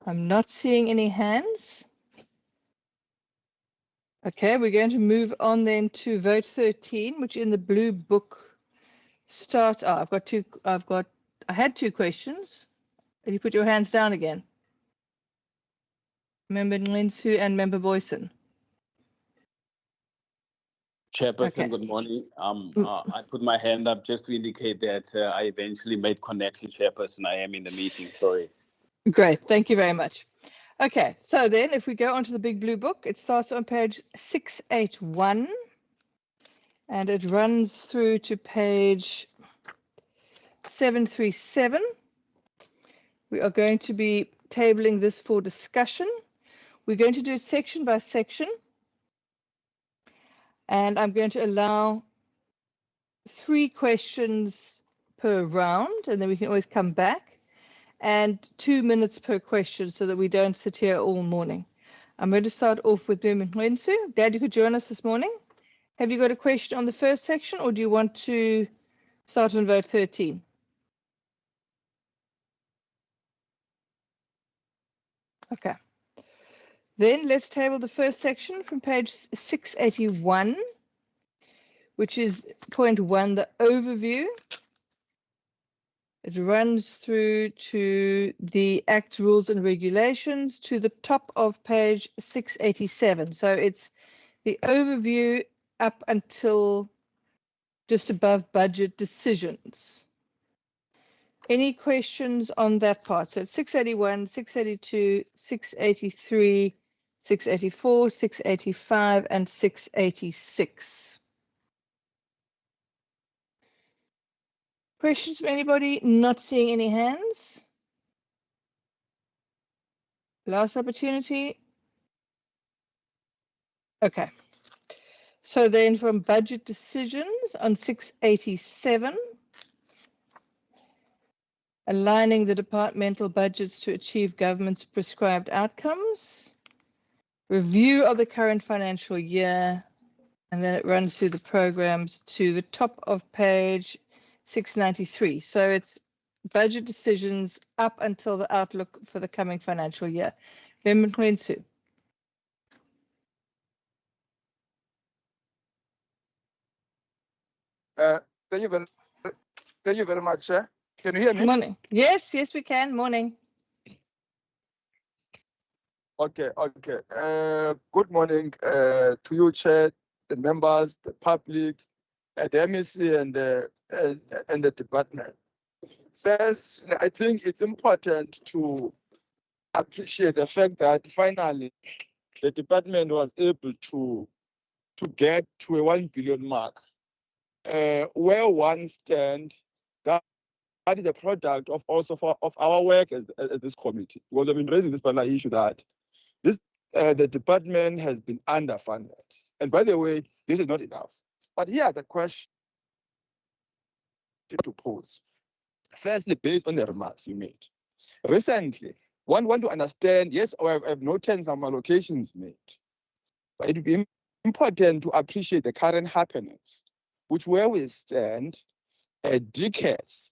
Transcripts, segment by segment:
I'm not seeing any hands. Okay, we're going to move on then to vote 13, which in the blue book starts. I had two questions. Can you put your hands down again? Member Nlensu and Member Boyson. Chairperson, Okay. Good morning. I put my hand up just to indicate that I eventually made connection, Chairperson. I am in the meeting, sorry. Great, thank you very much. Okay, so then if we go onto the big blue book, it starts on page 681 and it runs through to page 737. We are going to be tabling this for discussion. We're going to do it section by section, and I'm going to allow 3 questions per round, and then we can always come back, and 2 minutes per question so that we don't sit here all morning. I'm going to start off with Nlensu. Dad, you could join us this morning. Have you got a question on the first section, or do you want to start on vote 13? Okay. Then let's table the first section from page 681, which is point 1, the overview. It runs through to the Act Rules and Regulations to the top of page 687. So it's the overview up until just above budget decisions. Any questions on that part? So it's 681, 682, 683, 684, 685, and 686. Questions from anybody? Not seeing any hands. Last opportunity. Okay. So then from budget decisions on 687, aligning the departmental budgets to achieve government's prescribed outcomes, review of the current financial year, and then it runs through the programs to the top of page 693. So it's budget decisions up until the outlook for the coming financial year. Member Nlensu. Thank you very much, Chair. Can you hear me? Morning. Yes, we can. Morning. Okay. Good morning to you, Chair, the members, the public, the MEC, and the department. First, I think it's important to appreciate the fact that finally the department was able to get to a 1 billion mark. Where one stand, that is a product of our work as this committee. Because I've been raising this particular issue that the department has been underfunded. And by the way, this is not enough. But here are the questions to pose. Firstly, based on the remarks you made. Recently, one want to understand, yes, I've noted some allocations made, but it would be important to appreciate the current happenings, which where we stand, decades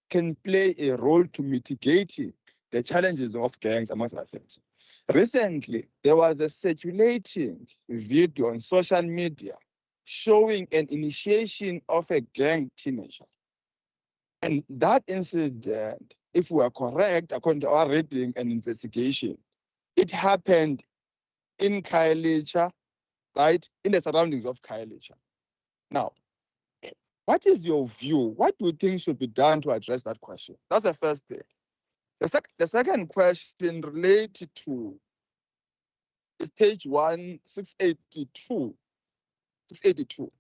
can play a role to mitigating the challenges of gangs, amongst other things. Recently, there was a circulating video on social media showing an initiation of a gang teenager. And that incident, if we are correct, according to our reading and investigation, it happened in Khayelitsha, right, in the surroundings of Khayelitsha. Now, what is your view? What do you think should be done to address that question? That's the first thing. The second question related to is page 682. 682,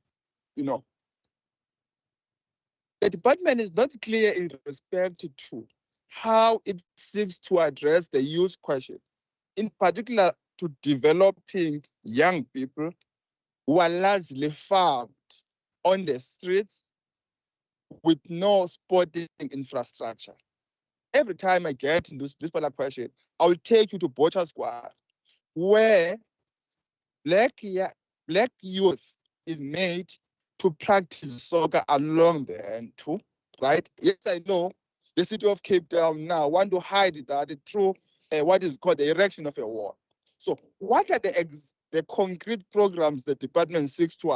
you know. The department is not clear in respect to how it seeks to address the youth question, in particular to developing young people who are largely farmed on the streets with no sporting infrastructure. Every time I get into this particular question, I will take you to Butcher Squad, where black youth is made to practice soccer along the N2, right? Yes, I know the city of Cape Town now want to hide that through what is called the erection of a wall. So what are the concrete programs the department seeks to,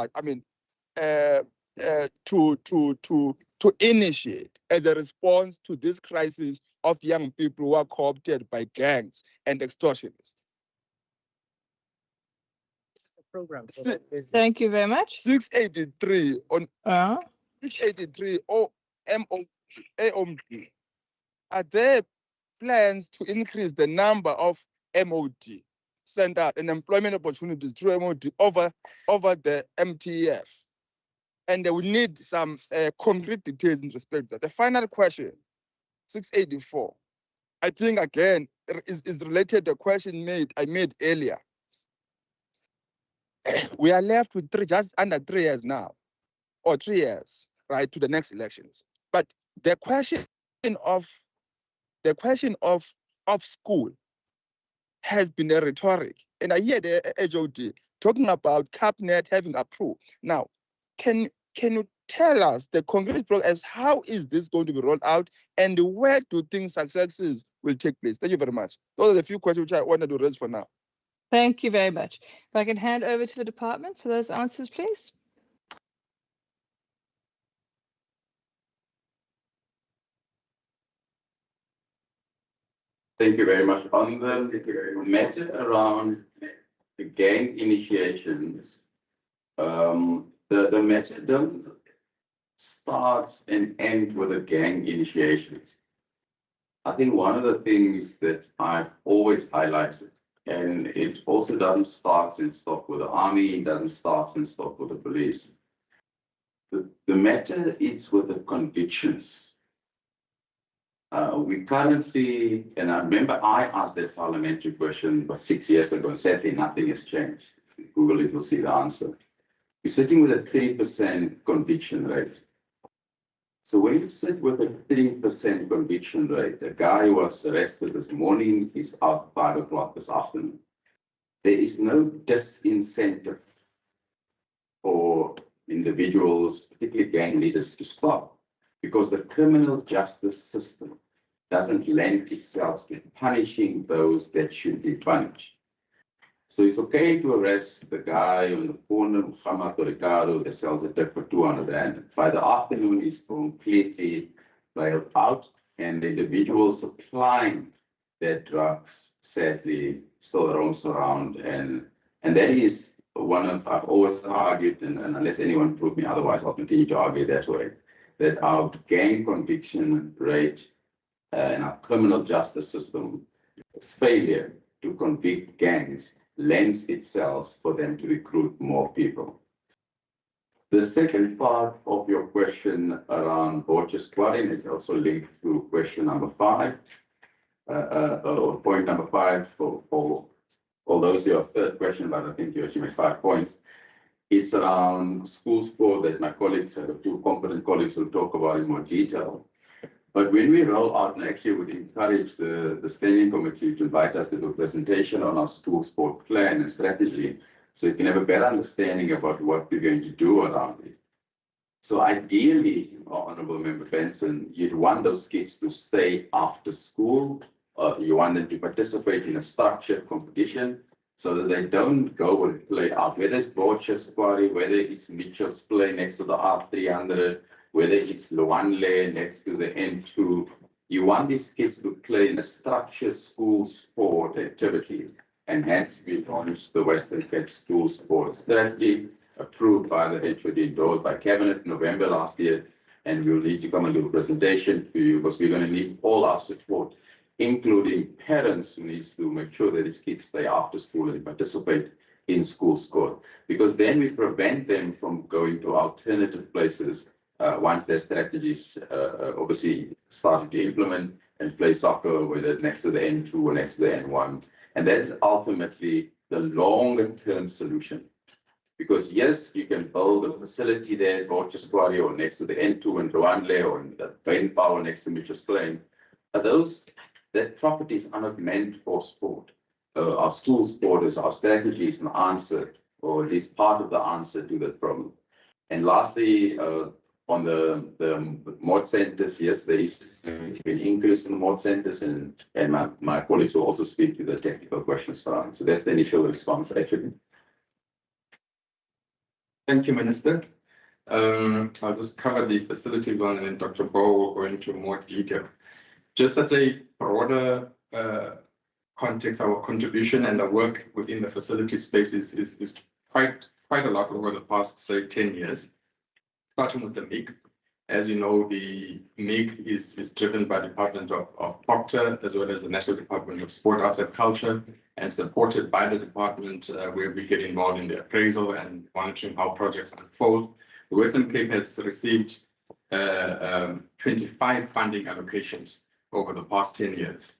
to initiate as a response to this crisis of young people who are co-opted by gangs and extortionists? Thank you very much. 683 on 683 AOMD. Are there plans to increase the number of MOD centers and employment opportunities through MOD over the MTEF? And they will need some concrete details in respect to that. The final question, 684, I think again is related to a question I made earlier. We are left with just under 3 years now, or 3 years, right, to the next elections. But the question of school has been a rhetoric. And I hear the HOD talking about cabinet having approved. Now, can you tell us the concrete progress? How is this going to be rolled out, and where do you think successes will take place? Thank you very much. Those are the few questions which I wanted to raise for now. Thank you very much. If I can hand over to the department for those answers, please. Thank you very much. On the matter around the gang initiations, the matter don't start and end with the gang initiations. I think one of the things that I've always highlighted, and it also doesn't start and stop with the army, it doesn't start and stop with the police. The matter is with the convictions. We currently, and I remember I asked that parliamentary question about 6 years ago, and sadly nothing has changed. If you Google it, you'll see the answer. We're sitting with a 3% conviction rate. So when you sit with a 3% conviction rate, the guy who was arrested this morning is out 5 o'clock this afternoon. There is no disincentive for individuals, particularly gang leaders, to stop, because the criminal justice system doesn't lend itself to punishing those that should be punished. So it's okay to arrest the guy on the corner, Muhammad or Ricardo, that sells a tip for 200 rand. By the afternoon, he's completely bailed out, and the individual supplying their drugs, sadly, still roams around. And that is one of, I've always argued, and unless anyone prove me otherwise, I'll continue to argue that way, that our gang conviction rate and our criminal justice system, its failure to convict gangs, lends itself for them to recruit more people. The second part of your question around voucher squatting is also linked to question number 5, or point number 5 for those who have third question, but I think you actually made 5 points. It's around school sport that my colleagues, the 2 competent colleagues, will talk about in more detail. But when we roll out, and actually would encourage the standing committee to invite us to do a presentation on our school sport plan and strategy, so you can have a better understanding about what we're going to do around it. So ideally, Honourable Member Benson, you'd want those kids to stay after school, you want them to participate in a structured competition, so that they don't go and play out, whether it's Borchers Quarry, whether it's Mitchell's Play next to the R300, whether it's Luanle next to the N2. You want these kids to play in a structured school sport activity, and hence we launched the Western Cape School Sport Strategy, approved by the HOD, endorsed by Cabinet in November last year, and we'll need to come and do a presentation for you, because we're going to need all our support, including parents who needs to make sure that these kids stay after school and participate in school sport, because then we prevent them from going to alternative places once their strategies obviously started to implement and play soccer, whether next to the N2 or next to the N1. And that is ultimately the longer term solution. Because yes, you can build a facility there at Borchers Quarry or next to the N2 in Luanle or in the brain power next to Mitchell's Plain. But that properties are not meant for sport. Our school sport is our strategy is an answer, or at least part of the answer to that problem. And lastly, On the mod centers, yes, there is an increase in the mod centers, and my colleagues will also speak to the technical questions around. So that's the initial response, actually. Thank you, Minister. I'll just cover the facility one, and then Dr. Bo will go into more detail. Just at a broader context, our contribution and the work within the facility space is quite a lot over the past, say, 10 years. Starting with the MIG. As you know, the MIG is driven by the Department of Proctor, as well as the National Department of Sport, Arts and Culture, and supported by the department where we get involved in the appraisal and monitoring how projects unfold. The Western Cape has received 25 funding allocations over the past 10 years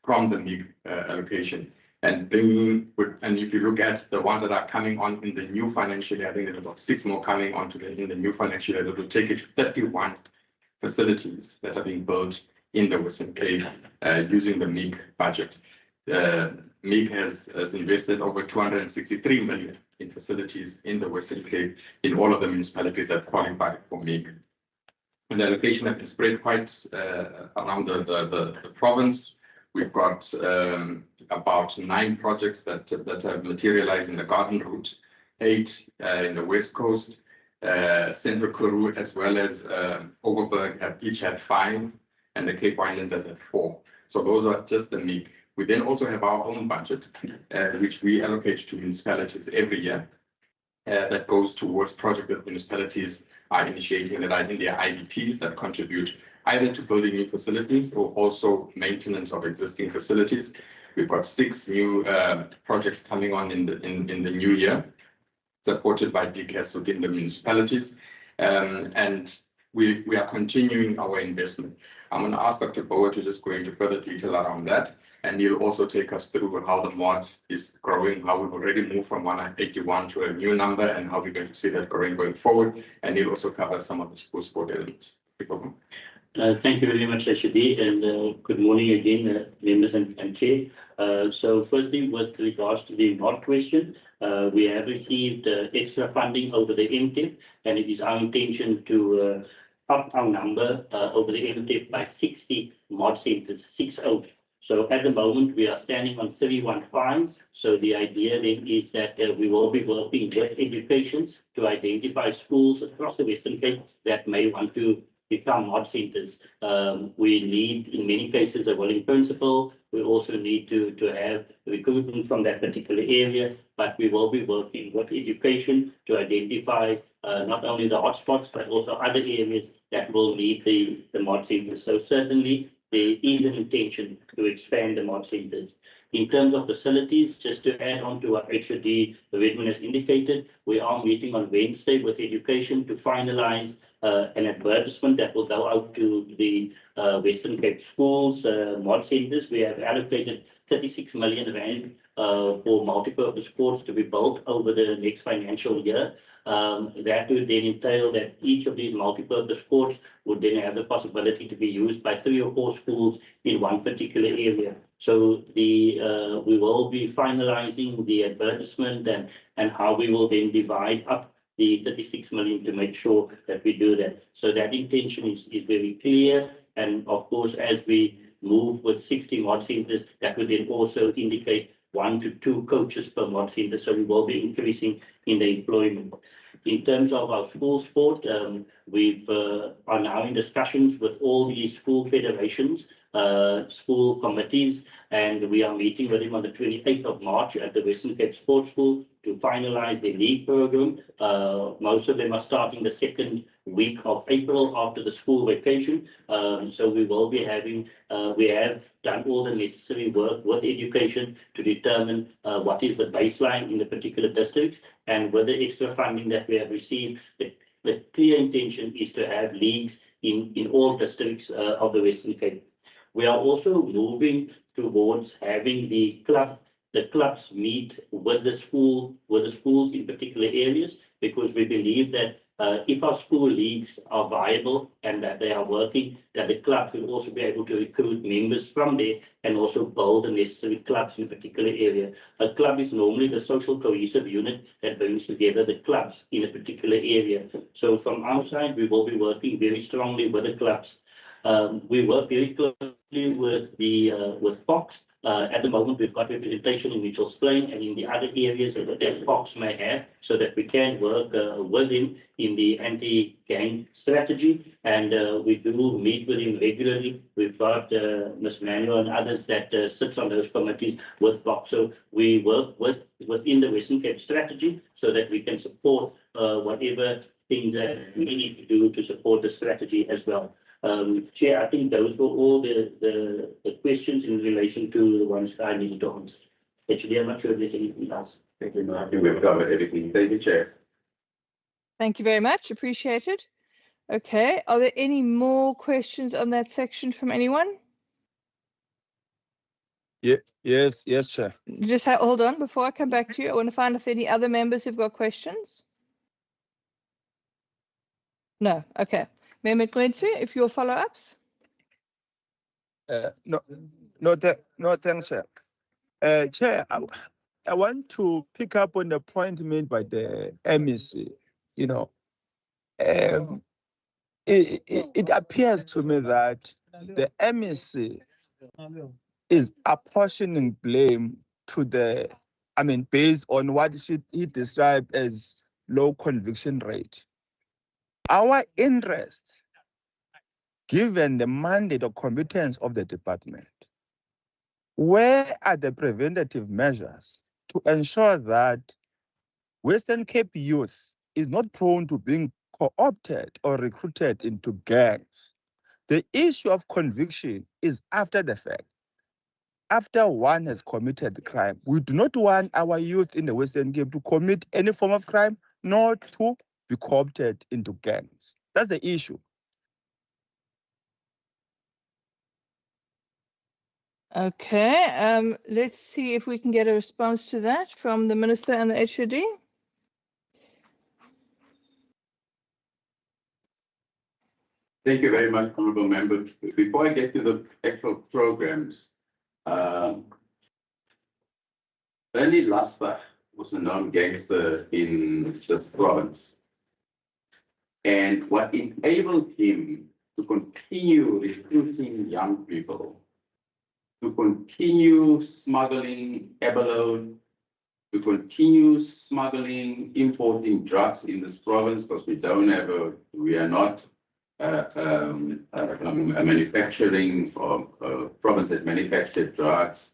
from the MIG allocation. And if you look at the ones that are coming on in the new financial year, I think there's about 6 more coming on in the new financial year that will take it to 31 facilities that are being built in the Western Cape using the MIG budget. MIG has invested over 263 million in facilities in the Western Cape in all of the municipalities that qualify for MIG. And the allocation has been spread quite around the province. We've got about 9 projects that have materialized in the Garden Route, 8 in the West Coast, Central Karoo, as well as Overberg have each had 5, and the Cape Winelands has had 4. So those are just the MIG. We then also have our own budget, which we allocate to municipalities every year. That goes towards projects that municipalities are initiating that are in their IDPs that contribute either to building new facilities or also maintenance of existing facilities. We've got 6 new projects coming on in the new year, supported by DCAS within the municipalities. And we are continuing our investment. I'm going to ask Dr. Boer to just go into further detail around that. And he'll also take us through how the mod is growing, how we've already moved from 181 to a new number, and how we're going to see that growing going forward. And he'll also cover some of the school sport elements. Thank you very much, HD, and good morning again, members and chair. So firstly, with regards to the mod question, we have received extra funding over the MTEF, and it is our intention to up our number over the MTEF by 60 mod centers, 60. So at the moment, we are standing on 31 fines. So the idea then is that we will be working with education to identify schools across the Western Cape that may want to become mod centers. We need, in many cases, a willing principal. We also need to have recruitment from that particular area, but we will be working with education to identify not only the hotspots, but also other areas that will need the mod centers. So certainly, there is an intention to expand the mod centers. In terms of facilities, just to add on to what HOD Redmond has indicated, we are meeting on Wednesday with education to finalize an advertisement that will go out to the Western Cape schools, mod centers. We have allocated 36 million rand for multi-purpose courts to be built over the next financial year. That would then entail that each of these multi-purpose courts would then have the possibility to be used by 3 or 4 schools in one particular area. So we will be finalizing the advertisement and how we will then divide up the 36 million to make sure that we do that. So that intention is very clear. And of course, as we move with 60 mod centers, that would then also indicate 1 to 2 coaches per mod center. So we will be increasing in the employment. In terms of our school sport, we are now in discussions with all the school federations, school committees, and we are meeting with them on the 28th of March at the Western Cape Sports School to finalize the league program. Most of them are starting the 2nd week of April after the school vacation. So we will be having, we have done all the necessary work with education to determine what is the baseline in the particular districts. And with the extra funding that we have received, the clear intention is to have leagues in all districts of the Western Cape. We are also moving towards having the clubs meet with the schools in particular areas, because we believe that If our school leagues are viable and that they are working, that the clubs will also be able to recruit members from there and also build the necessary clubs in a particular area. A club is normally the social cohesive unit that brings together the clubs in a particular area. So from our side, we will be working very strongly with the clubs. We work very closely with Fox. At the moment, we've got representation in Mitchell's Plain and in the other areas that Fox may have, so that we can work with him in the anti-gang strategy. And we do meet with him regularly. We've got Ms. Manuel and others that sits on those committees with Fox. So we work within the Western Cape strategy so that we can support whatever things that we need to do to support the strategy as well. Chair, I think those were all the questions in relation to the ones that I needed to answer. Actually, I'm not sure if there's anything else. Thank you, Mark. We've covered everything. Thank you, Chair. Thank you very much. Appreciated. Okay. Are there any more questions on that section from anyone? Yeah, yes, Chair. Just hold on. Before I come back to you, I want to find if any other members have got questions. No. Okay. Mehmet Gwetsi, if your follow-ups. No, thanks, Chair. Chair, I want to pick up on the point made by the MEC. You know, it appears to me that the MEC is apportioning blame to the, based on what he described as low conviction rate. Our interest, given the mandate or competence of the department, where are the preventative measures to ensure that Western Cape youth is not prone to being co-opted or recruited into gangs? The issue of conviction is after the fact. After one has committed the crime, we do not want our youth in the Western Cape to commit any form of crime, nor to be co-opted into gangs. That's the issue. Okay. Let's see if we can get a response to that from the Minister and the HOD. Thank you very much, Honourable Member. Before I get to the actual programs, Ernie Lasta was a known gangster in the province. And what enabled him to continue recruiting young people, to continue smuggling abalone, to continue smuggling, importing drugs in this province, because we are not a manufacturing or province that manufactured drugs.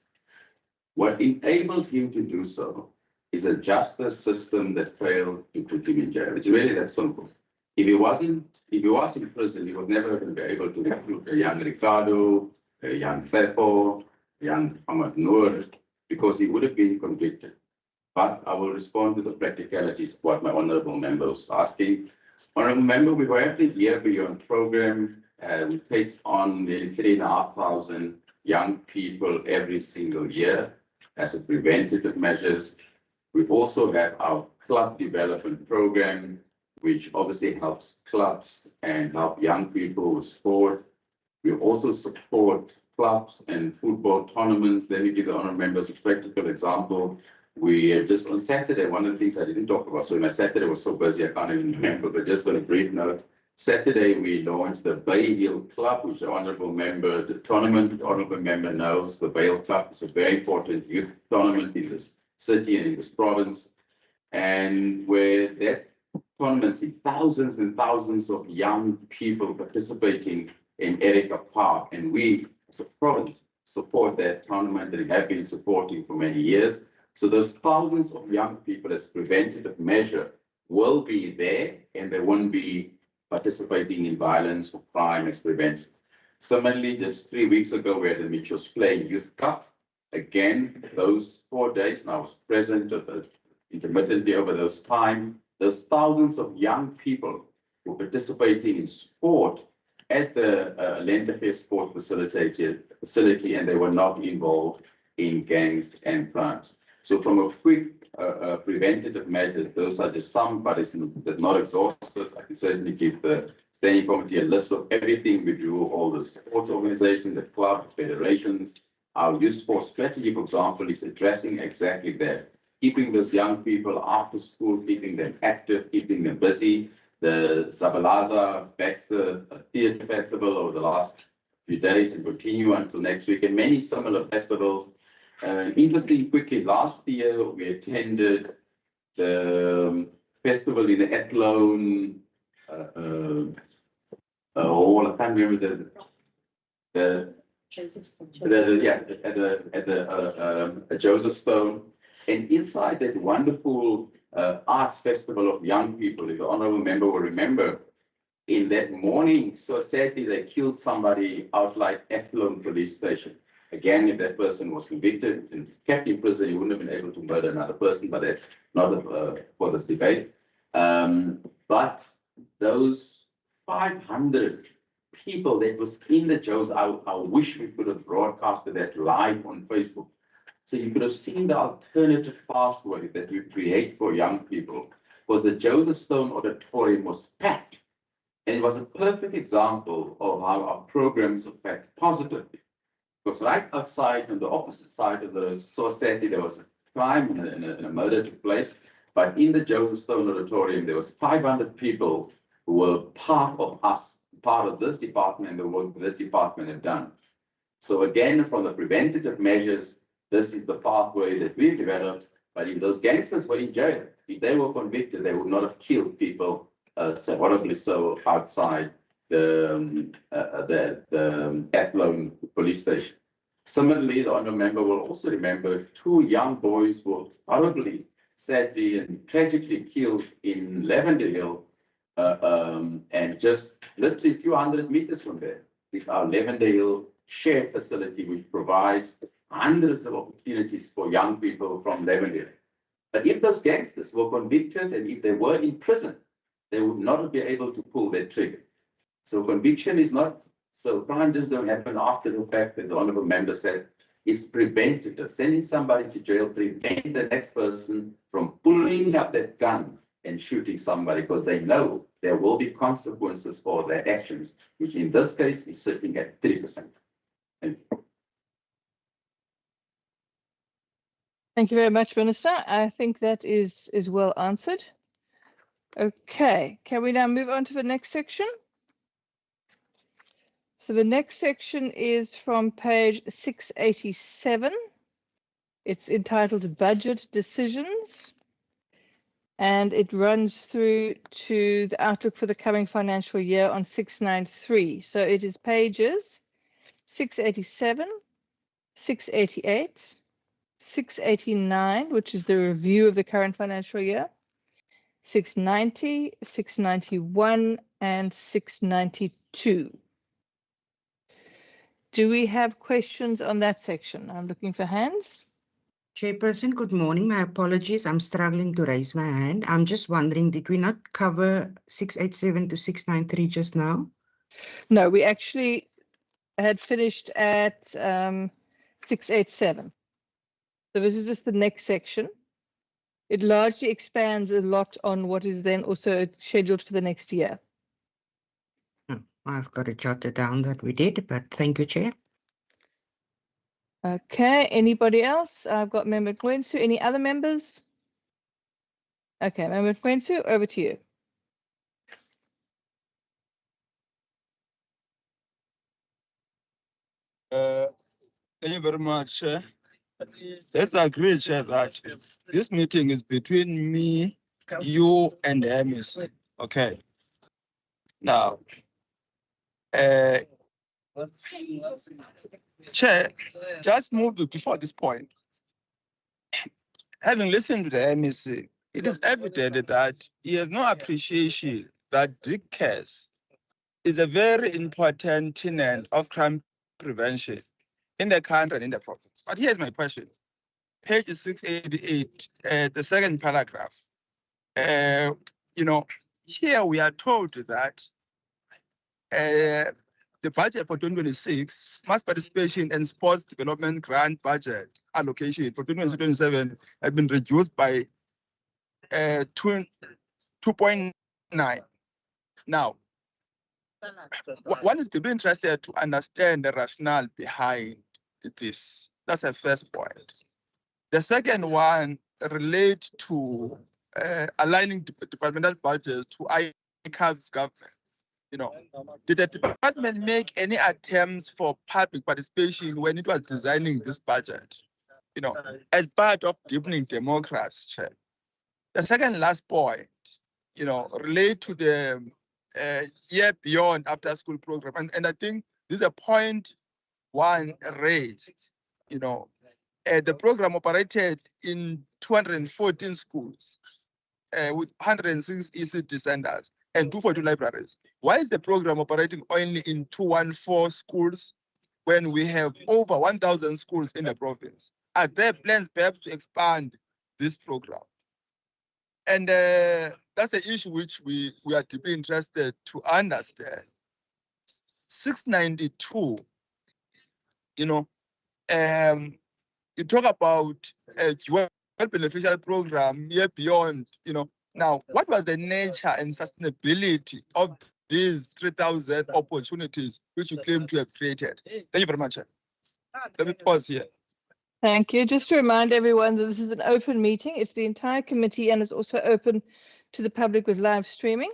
What enabled him to do so is a justice system that failed to put him in jail. It's really that simple. If he was in prison, he was never going to be able to recruit a young Ricardo, a young Tsepo, a young Ahmad Noor, because he would have been convicted. But I will respond to the practicalities of what my honourable member was asking. Honourable member, we were at the Year Beyond program, which takes on nearly 3,500 young people every single year as a preventative measures. We also have our club development program, which obviously helps clubs and help young people with sport. We also support clubs and football tournaments. Let me give the honourable members a practical example. We just on Saturday, one of the things I didn't talk about, so my Saturday was so busy, I can't even remember, but just on a brief note, Saturday we launched the Bay Hill Club, which the honourable member, the tournament, the honourable member knows, the Bay Hill Club is a very important youth tournament in this city and in this province. And where that tournament, see thousands and thousands of young people participating in Erica Park, and we as a province support that tournament and have been supporting for many years. So those thousands of young people as preventative measure will be there, and they won't be participating in violence or crime as prevention. Similarly, just 3 weeks ago, we had the Mitchell's Plain Youth Cup. Again, those 4 days, and I was present intermittently over those time. There's thousands of young people who are participating in sport at the Lenterfair Sport facility, and they were not involved in gangs and crimes. So from a quick preventative measures. Those are just some, but it's not exhaustive. I can certainly give the standing committee a list of everything we do, all the sports organizations, the clubs, federations. Our youth sports strategy, for example, is addressing exactly that. Keeping those young people after school, keeping them active, keeping them busy. The Zabalaza Baxter Theatre Festival over the last few days and continue until next week, and many similar festivals. Interesting, quickly, last year we attended the festival in the Athlone. I can't remember at Joseph Stone, and inside that wonderful arts festival of young people, if the honourable member will remember, in that morning, so sadly, they killed somebody outside Athlone police station. Again, if that person was convicted and kept in prison, he wouldn't have been able to murder another person, but that's not for this debate. But those 500 people that was in the jails, I wish we could have broadcasted that live on Facebook. So you could have seen the alternative pathway that we create for young people, because the Joseph Stone Auditorium was packed. And it was a perfect example of how our programs affect positively. Because right outside on the opposite side of the society, there was a crime and a murder took place. But in the Joseph Stone Auditorium, there was 500 people who were part of us, part of this department, and the work this department had done. So again, from the preventative measures, this is the pathway that we've developed. But if those gangsters were in jail, if they were convicted, they would not have killed people so horribly so outside the Athlone police station. Similarly, the honourable member will also remember 2 young boys were horribly, sadly, and tragically killed in Lavender Hill, and just literally a few hundred meters from there is our Lavender Hill shared facility, which provides hundreds of opportunities for young people from Lavender Hill. But if those gangsters were convicted and if they were in prison, they would not be able to pull that trigger. So conviction is not, so crime just don't happen after the fact, as the honourable member said, it's preventative. Sending somebody to jail prevent the next person from pulling up that gun and shooting somebody, because they know there will be consequences for their actions, which in this case is sitting at 3%. Thank you. Thank you very much, Minister. I think that is well answered. Okay, can we now move on to the next section? So the next section is from page 687. It's entitled Budget Decisions, and it runs through to the outlook for the coming financial year on 693. So it is pages 687, 688, 689, which is the review of the current financial year, 690, 691, and 692. Do we have questions on that section? I'm looking for hands. Chairperson, good morning. My apologies. I'm struggling to raise my hand. I'm just wondering, did we not cover 687 to 693 just now? No, we actually had finished at 687. So this is just the next section. It largely expands a lot on what is then also scheduled for the next year. I've got to jot it down that we did, but thank you, Chair. Okay, anybody else? I've got Member Kwensu. Any other members? Okay, Member Kwensu, over to you. Thank you very much, Chair. Let's agree, Chair, that this meeting is between me, you, and the MEC. Okay. Now, Chair, just move before this point. Having listened to the MEC, it is evident that he has no appreciation that drug case is a very important tenet of crime prevention in the country and in the province. But here's my question. Page 688, the second paragraph. Here we are told that the budget for 2026, mass participation and sports development grant budget allocation for 2027 has been reduced by 2.9. Now, one is to be interested to understand the rationale behind this. That's the first point. The second one relates to aligning departmental budgets to ICAV's government. You know, did the department make any attempts for public participation when it was designing this budget? You know, as part of deepening democracy. Chair. The second last point, you know, relate to the year beyond after school program. And I think this is a point one raised, you know, the program operated in 214 schools with 106 ECD centers and 242 libraries. Why is the program operating only in 214 schools when we have over 1,000 schools in the province? Are there plans perhaps to expand this program? And that's the issue which we are deeply interested to understand. 692, you know, you talk about a dual beneficial program year beyond, you know. Now, what was the nature and sustainability of these 3,000 opportunities which you claim to have created? Thank you very much. Let me pause here. Thank you. Just to remind everyone that this is an open meeting. It's the entire committee and it's also open to the public with live streaming.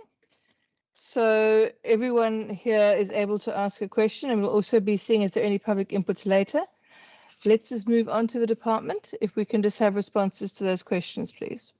So everyone here is able to ask a question, and we'll also be seeing if there are any public inputs later. Let's just move on to the department. If we can just have responses to those questions, please.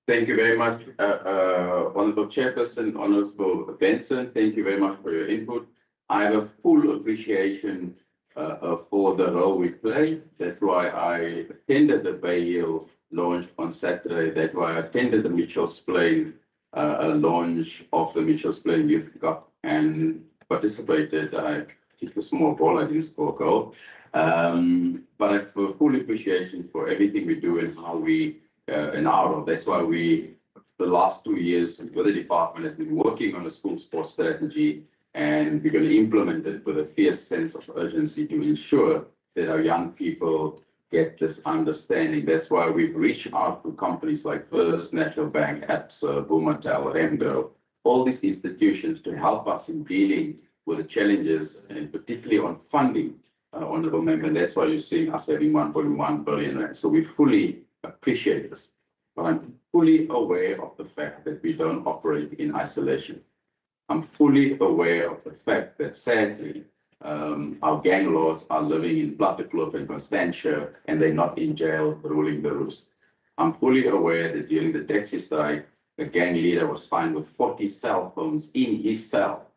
Thank you very much, Honourable Chairperson, Honourable Benson. Thank you very much for your input. I have a full appreciation for the role we play. That's why I attended the Bay Hill launch on Saturday. That's why I attended the Mitchell's Plain launch of the Mitchell's Plain Youth Cup and participated. I kicked a small ball, I didn't score a goal. But I have a full appreciation for everything we do and how we and our role. That's why we, the last 2 years, with the department has been working on a school sports strategy, and we're going to implement it with a fierce sense of urgency to ensure that our young people get this understanding. That's why we've reached out to companies like First National Bank, APSA, Bumatel, Remgo, all these institutions to help us in dealing with the challenges, and particularly on funding, Honourable Member. And that's why you're seeing us having 1.1 billion rand. So we fully appreciate this. But I'm fully aware of the fact that we don't operate in isolation. I'm fully aware of the fact that sadly, our gang lords are living in Plattekloof and Constantia, and they're not in jail ruling the roost. I'm fully aware that during the taxi strike, the gang leader was fined with 40 cell phones in his cell.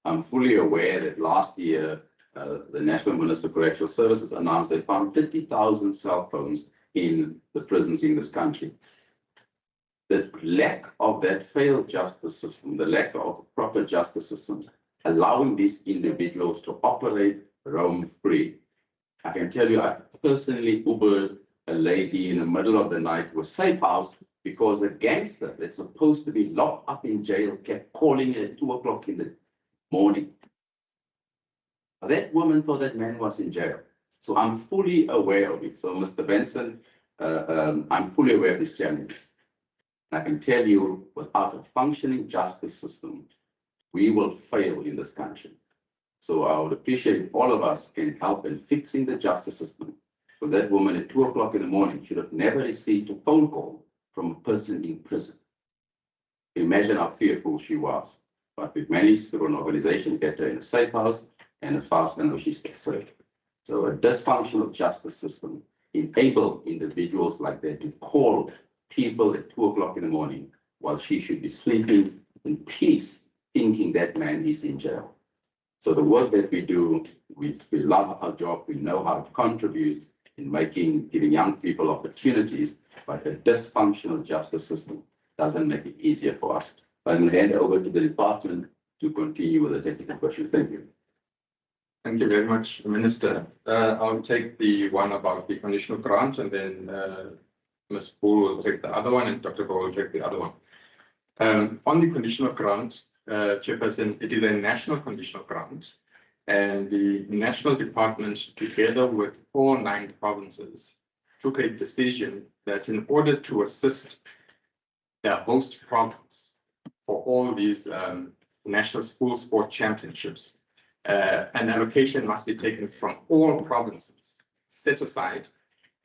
I'm fully aware that last year, the National Minister of Correctional Services announced they found 50,000 cell phones in the prisons in this country. The lack of that failed justice system, the lack of a proper justice system, allowing these individuals to operate roam free. I can tell you, I personally Ubered a lady in the middle of the night to a safe house because a gangster that's supposed to be locked up in jail kept calling her at 2 o'clock in the morning. That woman thought that man was in jail. So I'm fully aware of it. So Mr. Benson, I'm fully aware of these challenges. I can tell you, without a functioning justice system, we will fail in this country. So I would appreciate if all of us can help in fixing the justice system, because that woman at 2 o'clock in the morning should have never received a phone call from a person in prison. Imagine how fearful she was. But we've managed through an organization to get her in a safe house, and as far as I know, she's safe. So a dysfunctional justice system enable individuals like that to call people at 2 o'clock in the morning while she should be sleeping in peace, thinking that man is in jail. So the work that we do, we love our job, we know how it contributes in giving young people opportunities, but a dysfunctional justice system doesn't make it easier for us. I'm going to hand over to the department to continue with the technical questions. Thank you. Thank you very much, Minister. I'll take the one about the conditional grant, and then Ms. Paul will take the other one, and Dr. Paul will take the other one. On the conditional grant, Chairperson, it is a national conditional grant, and the national department, together with all 9 provinces, took a decision that in order to assist the host province for all these national school sport championships, an allocation must be taken from all provinces, set aside,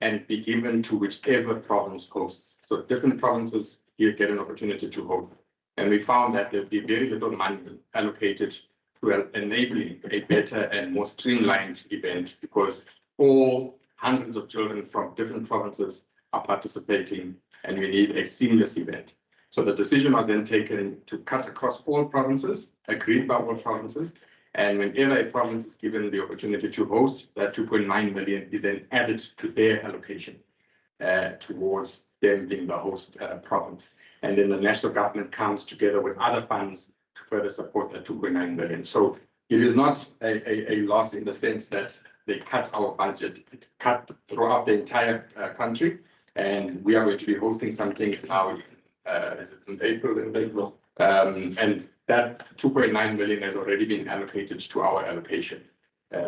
and be given to whichever province hosts. So different provinces here get an opportunity to host. And we found that there'd be very little money allocated to enabling a better and more streamlined event, because all hundreds of children from different provinces are participating, and we need a seamless event. So the decision was then taken to cut across all provinces, agreed by all provinces, and whenever a province is given the opportunity to host, that 2.9 million is then added to their allocation towards them being the host province. And then the national government comes together with other funds to further support that 2.9 million. So it is not a loss in the sense that they cut our budget. It cut throughout the entire country, and we are going to be hosting something now. Is it in April? And that 2.9 million has already been allocated to our allocation.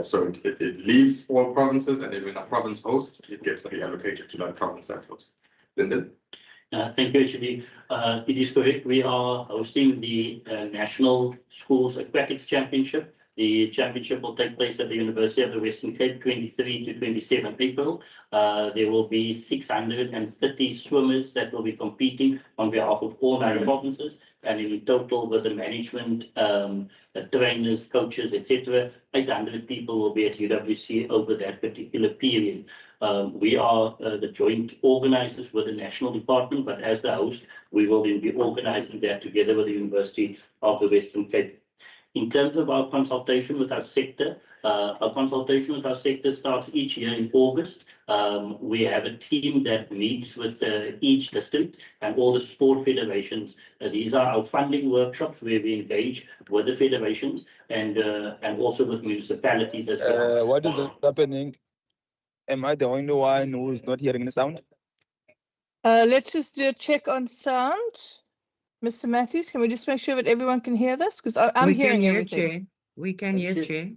So it leaves all provinces, and then when a province hosts, it gets reallocated to that province that hosts. Lyndon? Thank you, HB. It is correct. We are hosting the National Schools Aquatics Championship. The championship will take place at the University of the Western Cape, 23 to 27 April. There will be 630 swimmers that will be competing on behalf of all 9 provinces, and in total, with the management, trainers, coaches, etc., 800 people will be at UWC over that particular period. We are the joint organizers with the national department, but as the host, we will then be organizing that together with the University of the Western Cape. In terms of our consultation with our sector starts each year in August. We have a team that meets with each district and all the sport federations. These are our funding workshops where we engage with the federations and also with municipalities as well. What is happening? Am I the only one who is not hearing the sound? Let's just do a check on sound. Mr. Matthews, can we just make sure that everyone can hear this? Because I'm hearing everything. Chair. We can hear, Chair.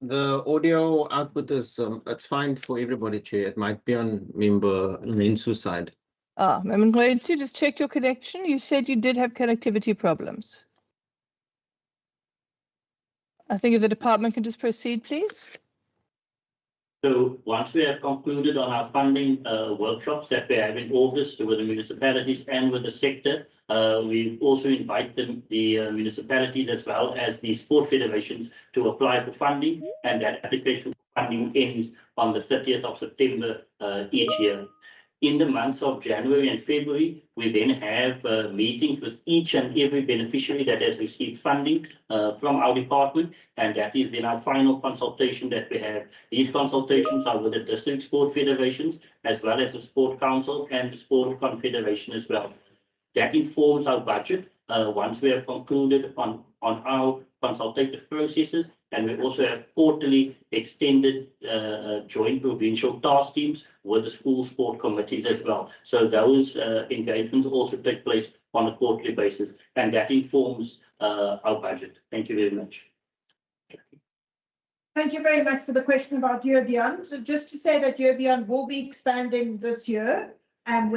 The audio output is it's fine for everybody, Chair. It might be on member Mensu's side. Member Mensu, just check your connection. You said you did have connectivity problems. I think if the department can just proceed, please. So once we have concluded on our funding workshops that we have in August with the municipalities and with the sector, we also invite the municipalities as well as the sport federations to apply for funding, and that application for funding ends on the 30th of September each year. In the months of January and February, we then have meetings with each and every beneficiary that has received funding from our department, and that is then our final consultation that we have. These consultations are with the district sport federations, as well as the Sport Council and the Sport Confederation as well. That informs our budget once we have concluded on our consultative processes, and we also have quarterly extended joint provincial task teams with the school sport committees as well. So those engagements also take place on a quarterly basis, and that informs our budget. Thank you very much. Thank you very much for the question about Year Beyond. So just to say that Year Beyond will be expanding this year, and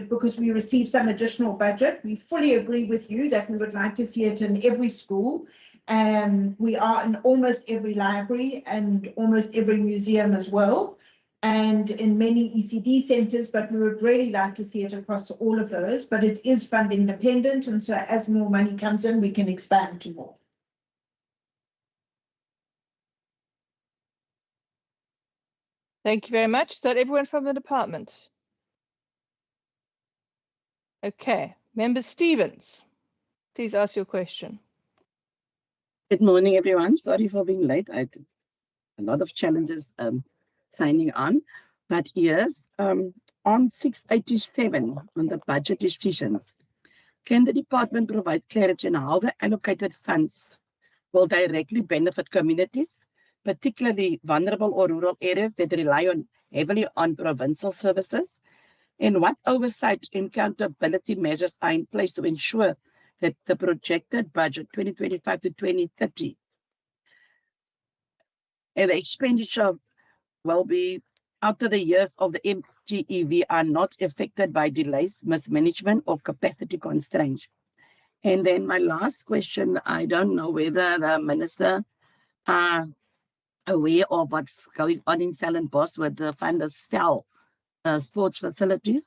because we received some additional budget. We fully agree with you that we would like to see it in every school. We are in almost every library and almost every museum as well, and in many ECD centres, but we would really like to see it across all of those. But it is funding dependent, and so as more money comes in, we can expand to more. Thank you very much. Is that everyone from the department? Okay, Member Stevens, please ask your question. Good morning, everyone. Sorry for being late. I had a lot of challenges signing on. But yes, on 687, on the budget decisions, can the department provide clarity on how the allocated funds will directly benefit communities, particularly vulnerable or rural areas that rely heavily on provincial services? And what oversight and accountability measures are in place to ensure that the projected budget 2025 to 2030 and the expenditure will be after the years of the MTEV are not affected by delays, mismanagement, or capacity constraints. And then my last question, I don't know whether the minister are aware of what's going on in Stellenbosch with the funders sell sports facilities,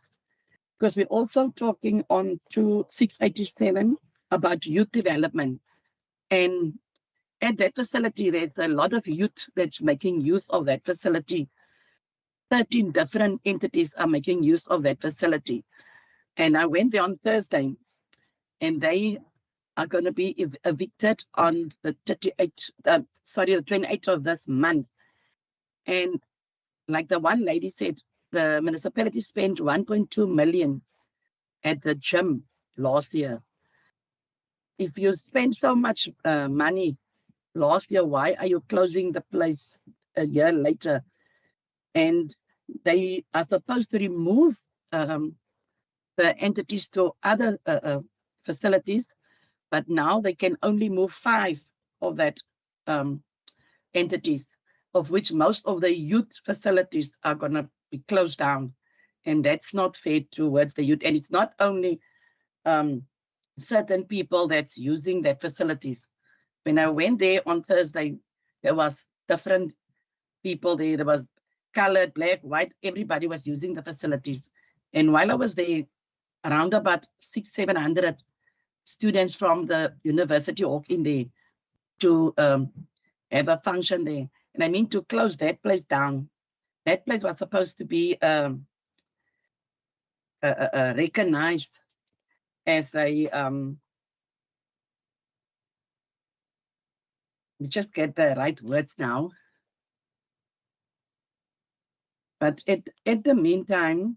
because we're also talking on to 687 about youth development. And at that facility, there's a lot of youth that's making use of that facility. 13 different entities are making use of that facility. And I went there on Thursday, and they are going to be evicted on the 28th of this month. And like the one lady said, the municipality spent 1.2 million at the gym last year. If you spend so much money last year, why are you closing the place a year later? And they are supposed to remove the entities to other facilities, but now they can only move 5 of that entities, of which most of the youth facilities are going to be closed down. And that's not fair towards the youth. And it's not only certain people that's using that facilities. When I went there on Thursday, there was different people there. There was colored, black, white, everybody was using the facilities. And while I was there, around about 600-700 students from the university walked in there to have a function there. And I mean to close that place down. That place was supposed to be recognized as a, we just get the right words now. But at the meantime,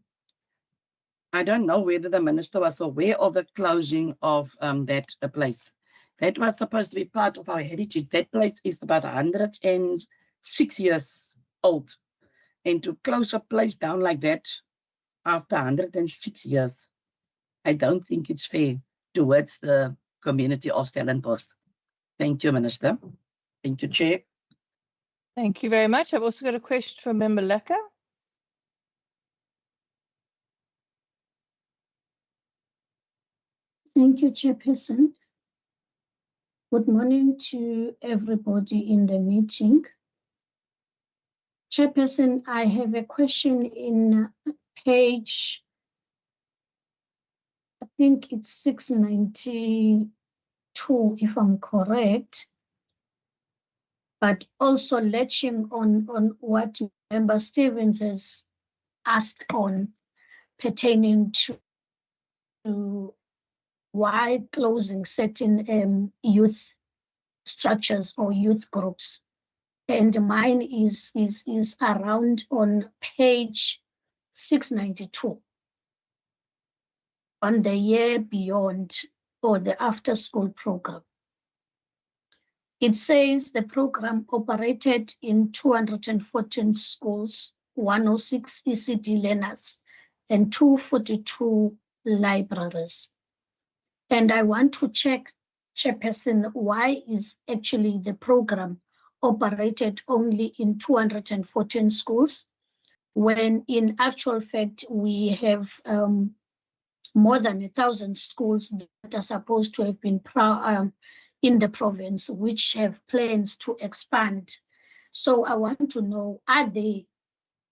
I don't know whether the minister was aware of the closing of that place. That was supposed to be part of our heritage. That place is about 106 years old. And to close a place down like that after 106 years, I don't think it's fair towards the community of Stellenbosch. Thank you, Minister. Thank you, Chair. Thank you very much. I've also got a question from Member Lecker. Thank you, Chairperson. Good morning to everybody in the meeting. Chairperson, I have a question in page, I think it's 692, if I'm correct, but also latching on what Member Stevens has asked on pertaining to why closing certain youth structures or youth groups. And mine is around on page 692 on the year beyond or the after school program. It says the program operated in 214 schools, 106 ECD learners, and 242 libraries. And I want to check, Chairperson, why is actually the program operated only in 214 schools, when in actual fact we have more than 1,000 schools that are supposed to have been in the province, which have plans to expand. So I want to know, are there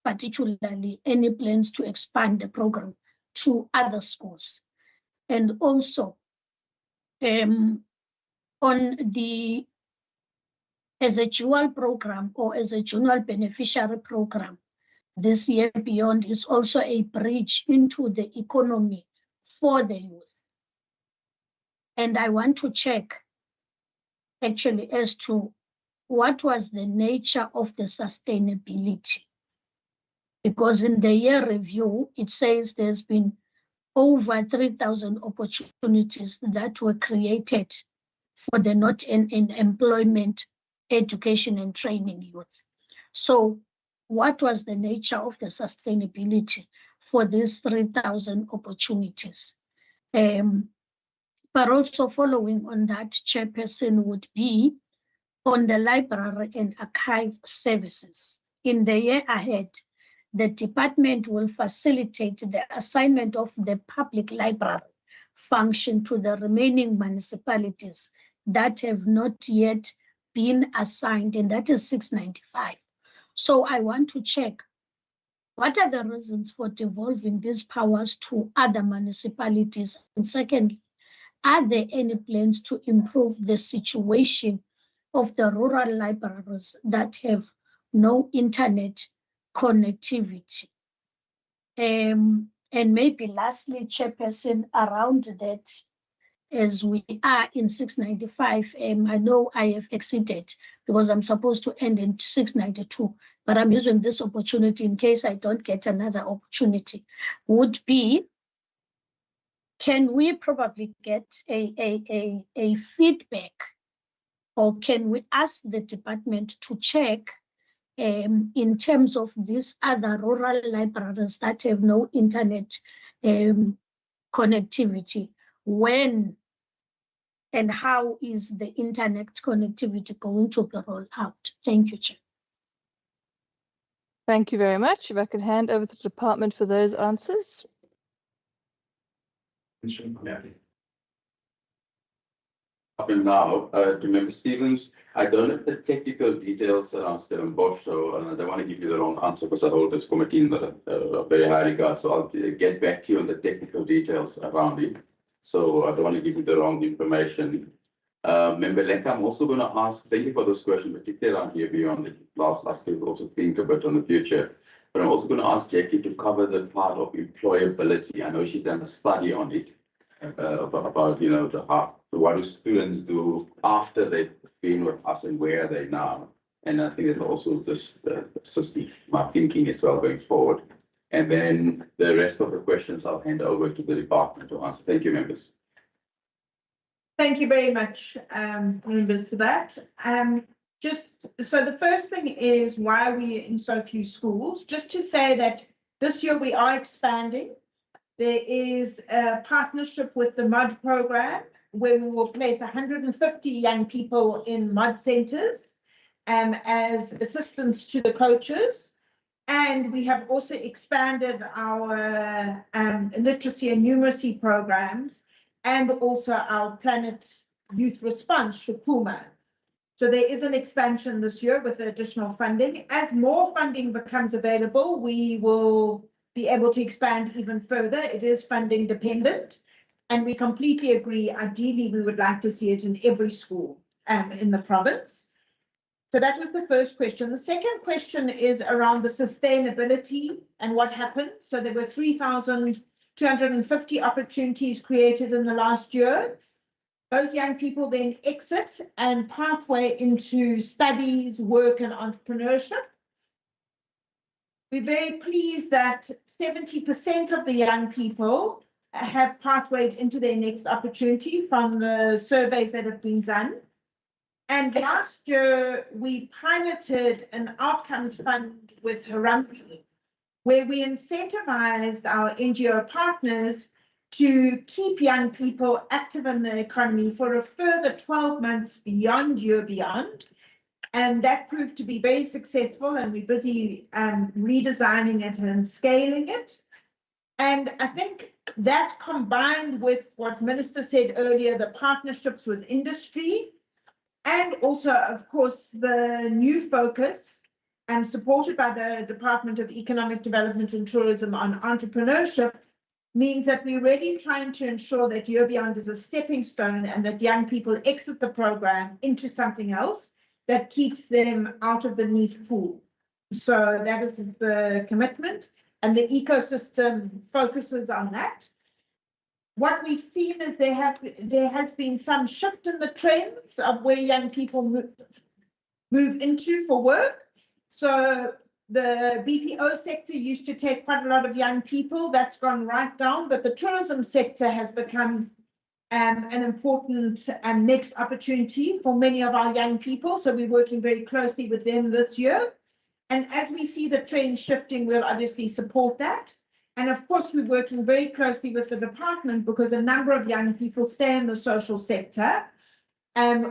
particularly any plans to expand the program to other schools? And also, on the as a dual program or as a dual beneficiary program, this year beyond is also a bridge into the economy for the youth. And I want to check actually as to what was the nature of the sustainability. Because in the year review, it says there's been over 3,000 opportunities that were created for the not in employment, education and training youth. So what was the nature of the sustainability for these 3,000 opportunities? But also following on that, Chairperson, would be on the library and archive services. In the year ahead, the department will facilitate the assignment of the public library function to the remaining municipalities that have not yet been assigned, and that is 695. So I want to check, what are the reasons for devolving these powers to other municipalities? And secondly, are there any plans to improve the situation of the rural libraries that have no internet connectivity? And maybe lastly, Chairperson, around that, as we are in 695, I know I have exceeded because I'm supposed to end in 692, but I'm using this opportunity in case I don't get another opportunity, would be, can we probably get a feedback, or can we ask the department to check in terms of these other rural libraries that have no internet connectivity? When and how is the internet connectivity going to be rolled out? Thank you, Chair. Thank you very much. If I could hand over to the department for those answers. Up and now, to Member Stevens, I don't have the technical details around Stellenbosch, so I don't want to give you the wrong answer because I hold this committee in the very high regard. So I'll get back to you on the technical details around it. So I don't want to give you the wrong information. Member Lenka, I'm also going to ask, thank you for this question, particularly around here beyond the last year, also think a bit on the future. But I'm also going to ask Jackie to cover the part of employability. I know she's done a study on it about you know, what do students do after they've been with us and where are they now. And I think it's also just assisting my thinking as well going forward. And then the rest of the questions I'll hand over to the department to answer. Thank you, members. Thank you very much, members, for that. Just so the first thing is, why are we in so few schools? Just to say that this year we are expanding. There is a partnership with the MUD program where we will place 150 young people in MUD centres as assistants to the coaches. And we have also expanded our literacy and numeracy programs, and also our Planet Youth Response, Shukuma. So there is an expansion this year with the additional funding. As more funding becomes available, we will be able to expand even further. It is funding dependent, and we completely agree. Ideally, we would like to see it in every school in the province. So that was the first question. The second question is around the sustainability and what happened. So there were 3,250 opportunities created in the last year. Those young people then exit and pathway into studies, work, and entrepreneurship. We're very pleased that 70% of the young people have pathwayed into their next opportunity from the surveys that have been done. And last year, we piloted an outcomes fund with Harambee, where we incentivized our NGO partners to keep young people active in the economy for a further 12 months beyond Year Beyond. And that proved to be very successful, and we're busy redesigning it and scaling it. And I think that, combined with what Minister said earlier, the partnerships with industry, and also, of course, the new focus supported by the Department of Economic Development and Tourism on entrepreneurship, means that we're really trying to ensure that Year Beyond is a stepping stone and that young people exit the program into something else that keeps them out of the NEET pool. So that is the commitment, and the ecosystem focuses on that. What we've seen is there has been some shift in the trends of where young people move into for work. So the BPO sector used to take quite a lot of young people. That's gone right down, but the tourism sector has become an important next opportunity for many of our young people. So we're working very closely with them this year. And as we see the trend shifting, we'll obviously support that. And of course, we're working very closely with the department because a number of young people stay in the social sector,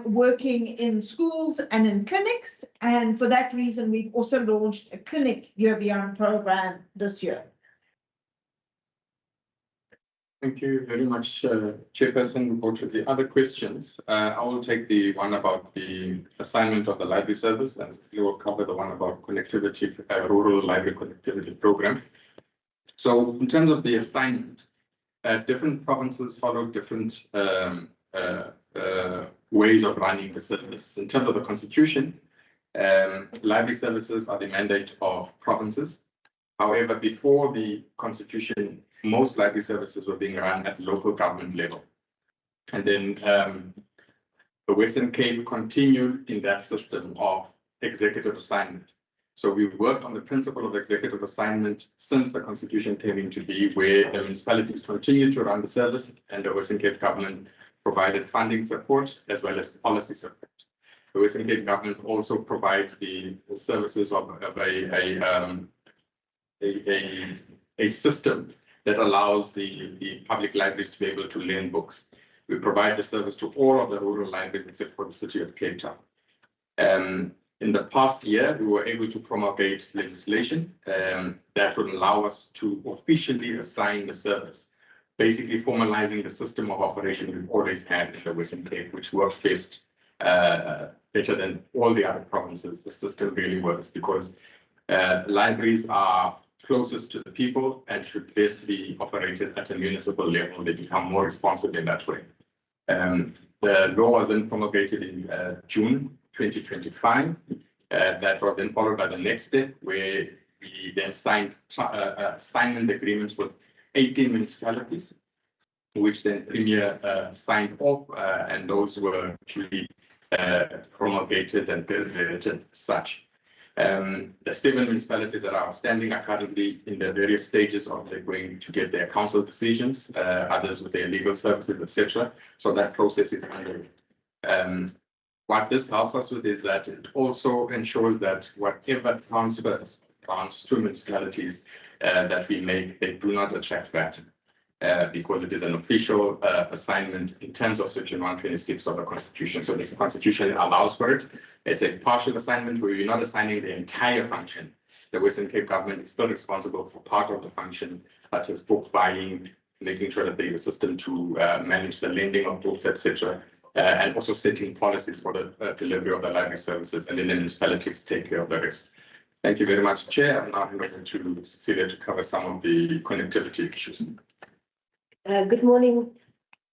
working in schools and in clinics. And for that reason, we've also launched a clinic Year Beyond program this year. Thank you very much, Chairperson. We'll go to the other questions. I will take the one about the assignment of the library service, and we will cover the one about connectivity, rural library connectivity program. So in terms of the assignment, different provinces follow different ways of running the service. In terms of the constitution, library services are the mandate of provinces. However, before the constitution, most library services were being run at local government level. And then the Western Cape continued in that system of executive assignment. So we worked on the principle of executive assignment since the constitution came into being, where the municipalities continued to run the service and the Western Cape government provided funding support as well as policy support. The Western Cape government also provides the services of a system that allows the public libraries to be able to lend books. We provide the service to all of the rural libraries except for the city of Cape Town. In the past year, we were able to promulgate legislation that would allow us to officially assign the service, basically formalizing the system of operation we've always had in the Western Cape, which works best, better than all the other provinces. The system really works because libraries are closest to the people and should best be operated at a municipal level. They become more responsive in that way. The law was then promulgated in June 2025. That was then followed by the next step, where we then signed assignment agreements with 18 municipalities, which then Premier signed off, and those were actually promulgated and gazetted as such. The 7 municipalities that are outstanding are currently in the various stages of they're going to get their council decisions, others with their legal services, etc. So that process is underway. What this helps us with is that it also ensures that whatever transfers to municipalities that we make, they do not attract VAT. Because it is an official assignment in terms of Section 126 of the Constitution. So this Constitution allows for it. It's a partial assignment where you're not assigning the entire function. The Western Cape government is still responsible for part of the function, such as book buying, making sure that there is a system to manage the lending of books, etc., and also setting policies for the delivery of the library services, and then the municipalities take care of the rest. Thank you very much, Chair. I'm now handing over to Cecilia to cover some of the connectivity issues. Good morning,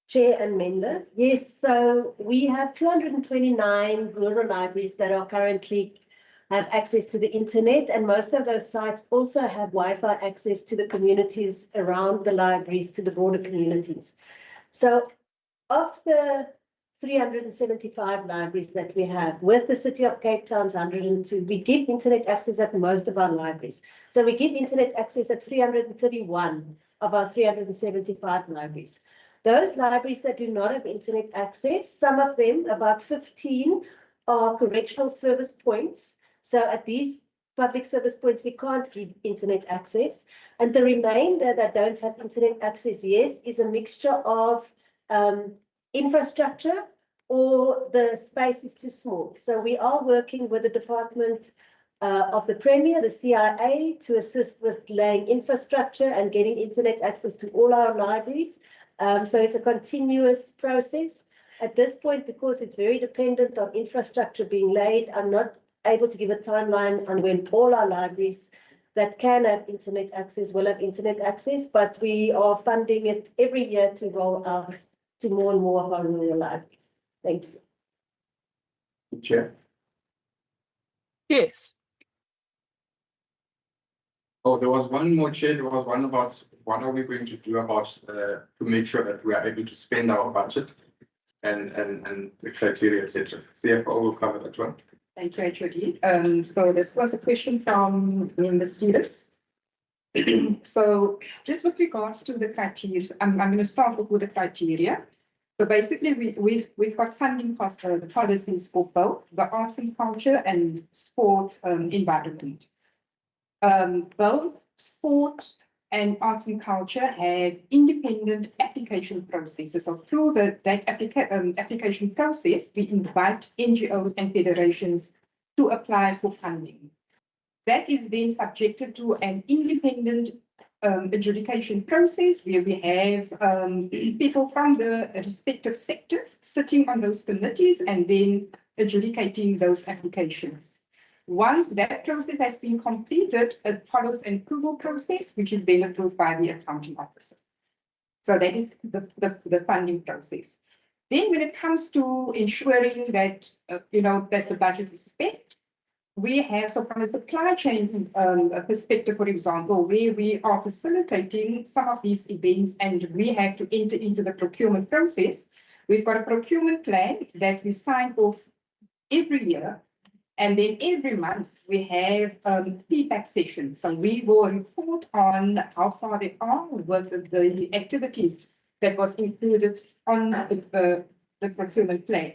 Chair and Member. Yes, so we have 229 rural libraries that are currently have access to the internet, and most of those sites also have Wi-Fi access to the communities around the libraries, to the broader communities. So of the 375 libraries that we have, with the City of Cape Town's 102, we give internet access at most of our libraries. So we give internet access at 331 of our 375 libraries. Those libraries that do not have internet access, some of them, about 15, are correctional service points. So at these public service points, we can't give internet access. And the remainder that don't have internet access, yes, is a mixture of infrastructure, or the space is too small. So we are working with the Department of the Premier, the CIA, to assist with laying infrastructure and getting internet access to all our libraries. So it's a continuous process. At this point, because it's very dependent on infrastructure being laid, I'm not able to give a timeline on when all our libraries that can have internet access will have internet access, but we are funding it every year to roll out to more and more of our rural libraries. Thank you. Chair. Yes. Oh, there was one more, Chair. There was one about what are we going to do about to make sure that we are able to spend our budget and the criteria, etc. CFO will cover that one. Thank you, HOD. So this was a question from the students. So just with regards to the criteria, I'm going to start with the criteria. So basically, we've got funding costs, the policies for both the arts and culture and sport environment. Both sport and arts and culture have independent application processes. So through that application process, we invite NGOs and federations to apply for funding. That is then subjected to an independent adjudication process where we have people from the respective sectors sitting on those committees and then adjudicating those applications. Once that process has been completed, it follows an approval process, which is then approved by the accounting officer. So that is the funding process. Then when it comes to ensuring that, that the budget is spent, we have, so from a supply chain perspective, for example, where we are facilitating some of these events and we have to enter into the procurement process, we've got a procurement plan that we sign off every year. And then every month we have feedback sessions. So we will report on how far they are with the activities that was included on the procurement plan.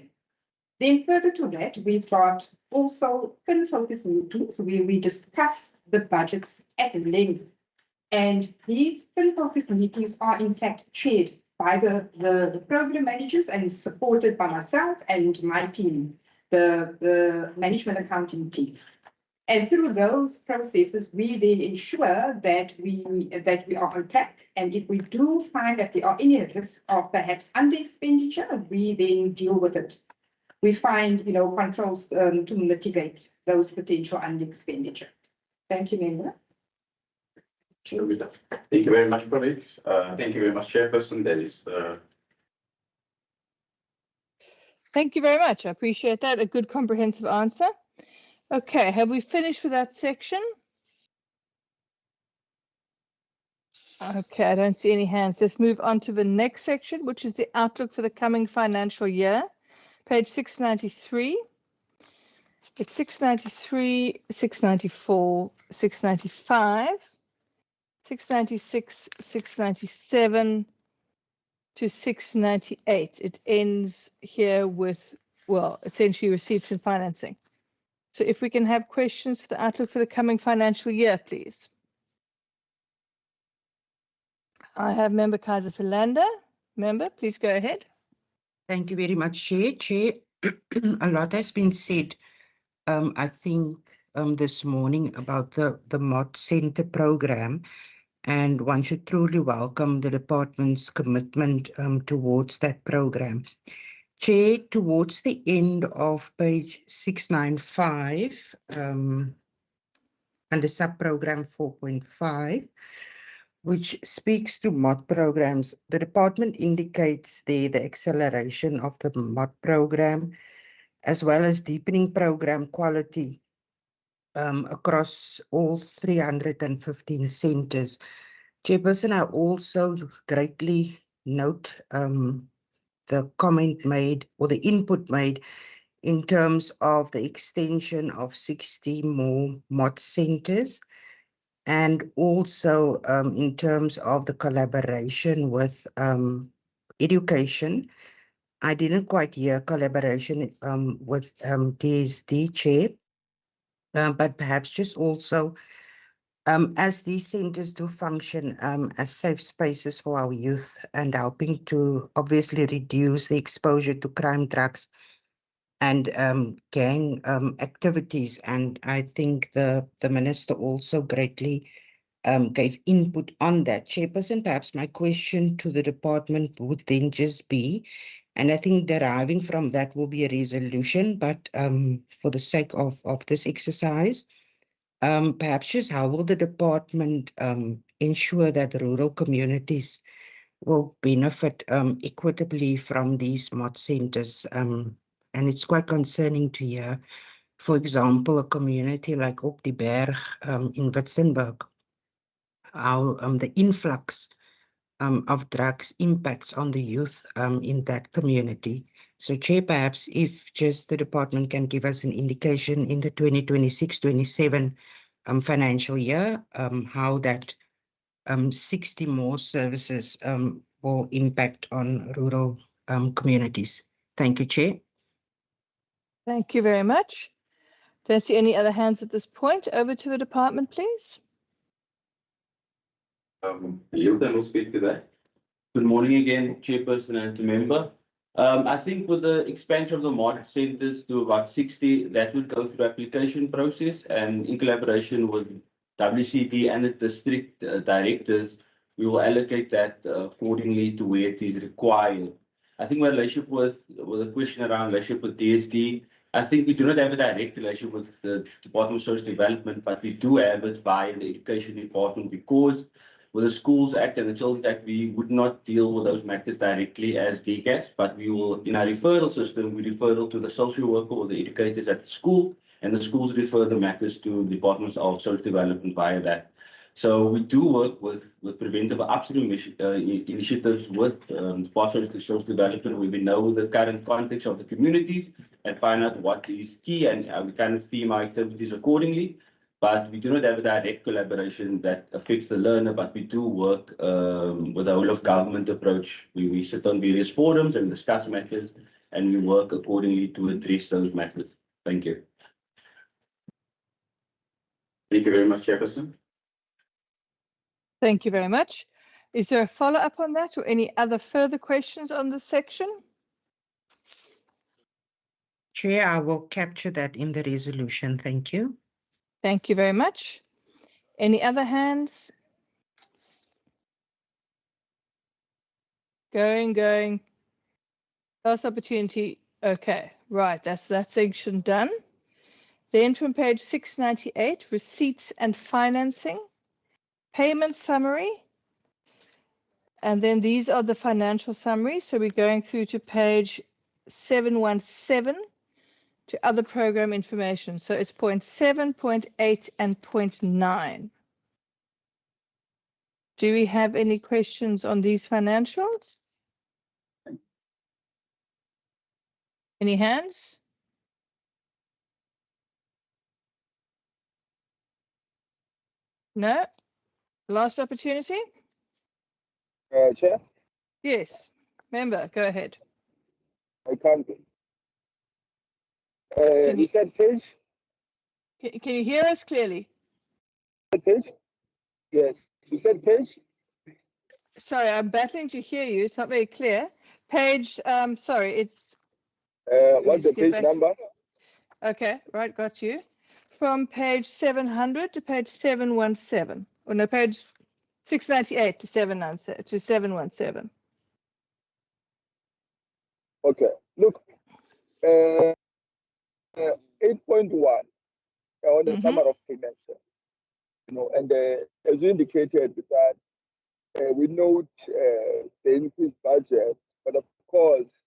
Then further to that, we've got also fin focus meetings where we discuss the budgets at length. And these fin focus meetings are in fact chaired by the program managers and supported by myself and my team, the management accounting team. And through those processes, we then ensure that we are on track. And if we do find that there are any risk of perhaps under expenditure, we then deal with it. We find, controls to mitigate those potential under expenditure. Thank you, Member. Thank you very much, colleagues. Thank you very much, Chairperson. That is Thank you very much. I appreciate that. A good comprehensive answer. Okay, have we finished with that section? Okay, I don't see any hands. Let's move on to the next section, which is the outlook for the coming financial year. Page 693. It's 693, 694, 695, 696, 697 to 698. It ends here with, well, essentially receipts and financing. So if we can have questions for the outlook for the coming financial year, please. I have Member Kaiser Philander. Member, please go ahead. Thank you very much, Chair. Chair, a lot has been said, I think, this morning about the Mod Centre program, and one should truly welcome the department's commitment towards that program. Chair, towards the end of page 695, under sub-program 4.5, which speaks to MOD programs, the department indicates there the acceleration of the MOD program, as well as deepening program quality across all 315 centres. Chairperson, I also greatly note the comment made or the input made in terms of the extension of 60 more MOD centres, and also in terms of the collaboration with education. I didn't quite hear collaboration with DSD, Chair, but perhaps just also as these centres do function as safe spaces for our youth and helping to obviously reduce the exposure to crime, drugs, and gang activities. And I think the Minister also greatly gave input on that. Chairperson, perhaps my question to the department would then just be, and I think deriving from that will be a resolution, but for the sake of this exercise, perhaps just how will the department ensure that rural communities will benefit equitably from these MOD centres? And it's quite concerning to hear, for example, a community like Op die Berg in Witzenberg, how the influx of drugs impacts on the youth in that community. So, Chair, perhaps if just the department can give us an indication in the 2026-27 financial year, how that 60 more services will impact on rural communities. Thank you, Chair. Thank you very much. Don't see any other hands at this point. Over to the department, please. Hilton will speak to that. Good morning again, Chairperson and to member. I think with the expansion of the market centres to about 60, that would go through application process, and in collaboration with WCD and the district directors, we will allocate that accordingly to where it is required. I think my relationship with a question around relationship with DSD, I think we do not have a direct relationship with the Department of Social Development, but we do have it via the Education Department, because with the Schools Act and the Children's Act, we would not deal with those matters directly as DCAS, but we will, in our referral system, we refer to the social worker or the educators at the school, and the schools refer the matters to the Department of Social Development via that. So we do work with preventive upstream initiatives with Department of Social Development, where we know the current context of the communities and find out what is key, and we kind of theme our activities accordingly. But we do not have a direct collaboration that affects the learner, but we do work with a whole of government approach. We sit on various forums and discuss matters, and we work accordingly to address those matters. Thank you. Thank you very much, Chairperson. Thank you very much. Is there a follow-up on that or any other further questions on this section? Chair, I will capture that in the resolution. Thank you. Thank you very much. Any other hands? Going. Last opportunity. Okay, right. That's that section done. Then from page 698, receipts and financing, payment summary. And then these are the financial summaries. So we're going through to page 717 to other program information. So it's point 7, point 8, and point 9. Do we have any questions on these financials? Any hands? No? Last opportunity? Chair, Yes. Member, go ahead. I can't. Can You said page? Can you hear us clearly? Page? Yes. You said page? Sorry, I'm battling to hear you. It's not very clear. Page, sorry, it's... What's the page number? Okay, right, got you. From page 700 to page 717. Or no, page 698 to 717. Okay. Look, 8.1 on the summer of payments. You know, and as you indicated that we note the increased budget, but of course,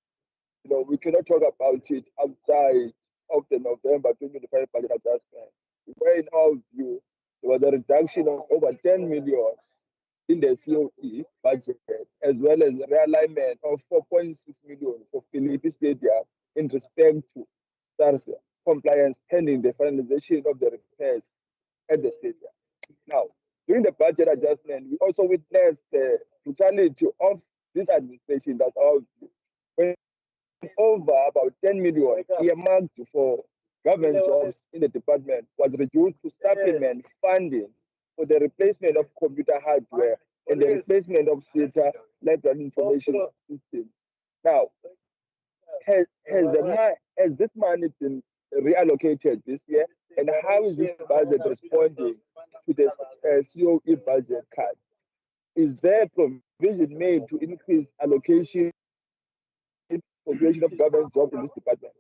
you know, we cannot talk about it outside of the November 2025 budget adjustment. Where in our view, there was a reduction of over 10 million in the COE budget, as well as a realignment of 4.6 million for Philippi Stadium in respect to SARS compliance pending the finalization of the repairs at the stadium. Now, during the budget adjustment, we also witnessed the brutality of this administration, that's our view, when over about 10 million earmarked for government jobs in the department was reduced to supplement funding for the replacement of computer hardware and the replacement of SETA library information systems. Now, has this money been reallocated this year, and how is this budget responding to the COE budget cut? Is there provision made to increase allocation for creation of government jobs in this department?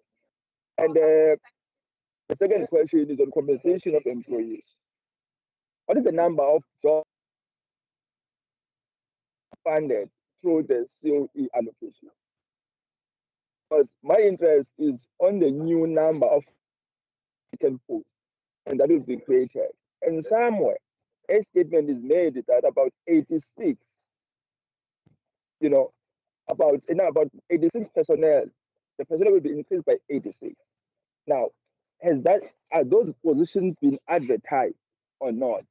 And the second question is on compensation of employees. What is the number of jobs funded through the COE allocation? Because my interest is on the new number of vacant posts, and that will be created. And somewhere, a statement is made that about 86, you know, about 86 personnel, the personnel will be increased by 86. Now, are those positions been advertised or not?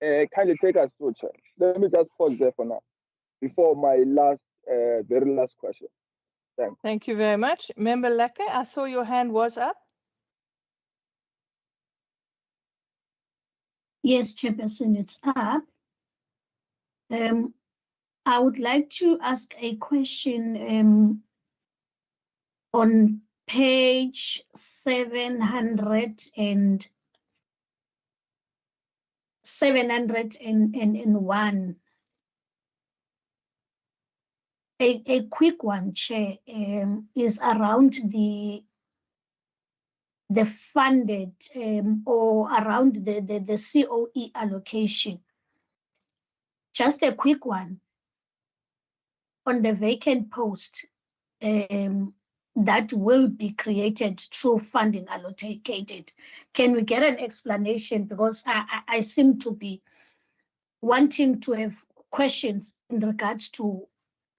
Kindly take us through, Chair. Let me just pause there for now, before my very last question. Thanks. Thank you very much. Member Lekke, I saw your hand was up. Yes, Chairperson, it's up. I would like to ask a question on page 701. A quick one, Chair, is around the funded or around the COE allocation. Just a quick one on the vacant post that will be created through funding allocated. Can we get an explanation? Because I seem to be wanting to have questions in regards to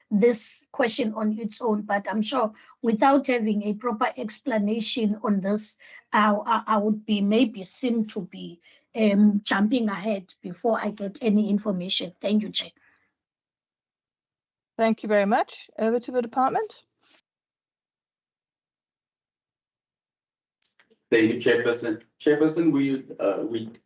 this question on its own, but I'm sure without having a proper explanation on this, I would be maybe seem to be jumping ahead before I get any information. Thank you, Chair. Thank you very much. Over to the department. Thank you, Chairperson. Chairperson, we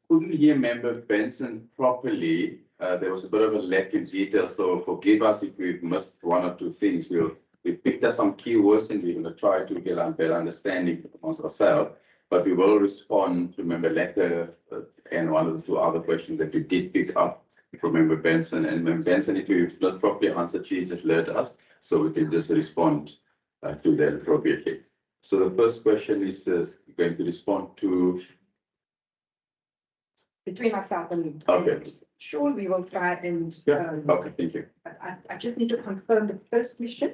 couldn't hear Member Benson properly. There was a bit of a lack in detail, so forgive us if we've missed one or two things. We've picked up some key words and we're going to try to get a better understanding amongst ourselves, but we will respond to Member Lecker and one of the two other questions that we did pick up from Member Benson. And Member Benson, if we've not properly answered, please just alert us so we can just respond to that appropriately. So the first question is going to respond to between myself and okay. Sean, we will try and okay, thank you. I just need to confirm the first question.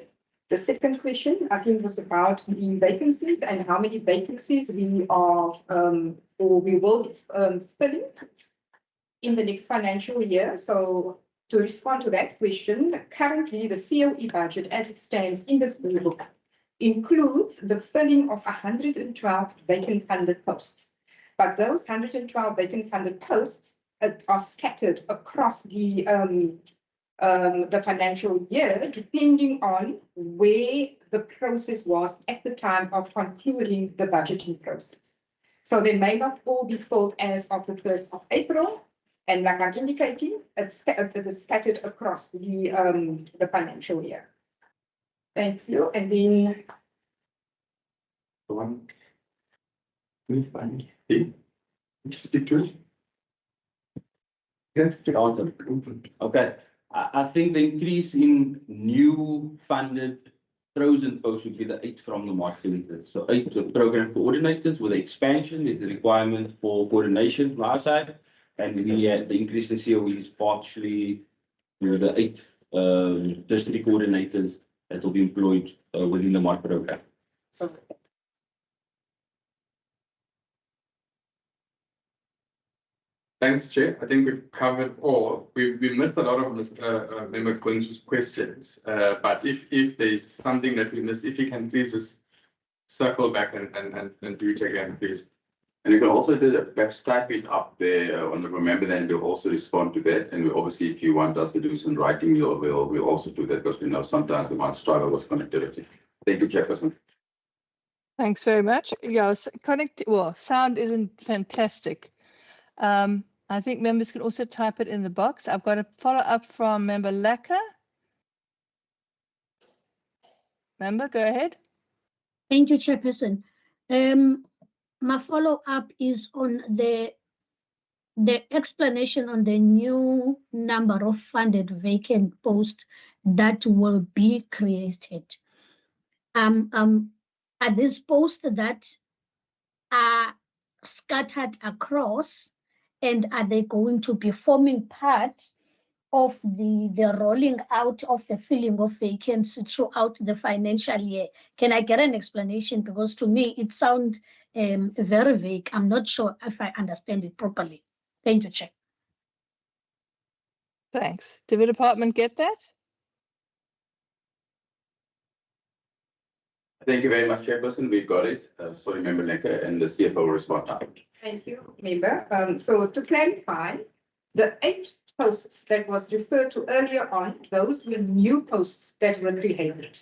The second question, I think, was about the vacancies and how many vacancies we are or we will filling in the next financial year. So to respond to that question, currently the COE budget as it stands in this blue book includes the filling of 112 vacant funded posts. But those 112 vacant funded posts are scattered across the financial year, depending on where the process was at the time of concluding the budgeting process. So they may not all be filled as of the 1st of April. And like I'm indicating, it is scattered across the financial year. Thank you. And then one, just speak to it. Okay. I think the increase in new funded frozen posts would be the 8 from the March centers. So 8 program coordinators with the expansion is the requirement for coordination from our side. And the increase in COE is partially the 8 district coordinators that will be employed within the March program. So thanks, Chair. I think we've covered all. We missed a lot of Member Kunzu's questions, but if there's something that we missed, if you can please just circle back and do it again, please. And you can also do that, perhaps type it up there on the remember, then we'll also respond to that. And we obviously, if you want us to do some writing, we'll also do that because we know sometimes we might struggle with connectivity. Thank you, Chairperson. Thanks very much. Yes, sound isn't fantastic. I think members can also type it in the box. I've got a follow-up from Member Lecker. Member, go ahead. Thank you, Chairperson. My follow-up is on the explanation on the new number of funded vacant posts that will be created. Are these posts that are scattered across, and are they going to be forming part of the rolling out of the filling of vacancy throughout the financial year? Can I get an explanation? Because to me, it sounds very vague. I'm not sure if I understand it properly. Thank you, Chair. Thanks. Did the department get that? Thank you very much, Chairperson. We've got it. Sorry, Member Lecker, and the CFO will respond now. thank you, Member. So to clarify, the 8 posts that was referred to earlier on, those were new posts that were created.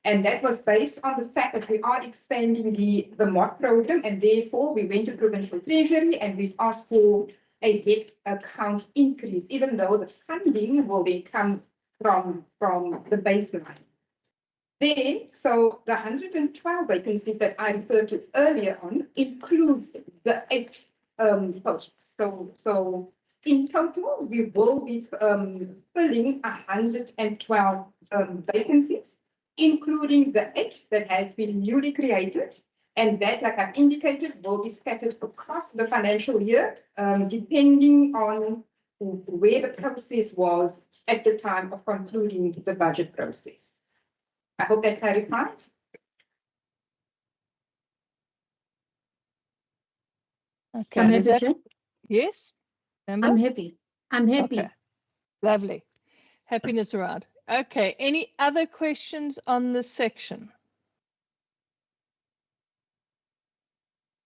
And that was based on the fact that we are expanding the MOD program, and therefore we went to Provincial Treasury and we asked for a debt account increase, even though the funding will then come from the baseline. Then, so the 112 vacancies that I referred to earlier on includes the 8 posts. So in total, we will be filling 112 vacancies, including the 8 that has been newly created. And that, like I've indicated, will be scattered across the financial year, depending on where the process was at the time of concluding the budget process. I hope that clarifies. Okay. I'm happy, Chair. Yes? Member? I'm happy. I'm happy. Okay. Lovely. Happiness around. Okay. Any other questions on this section?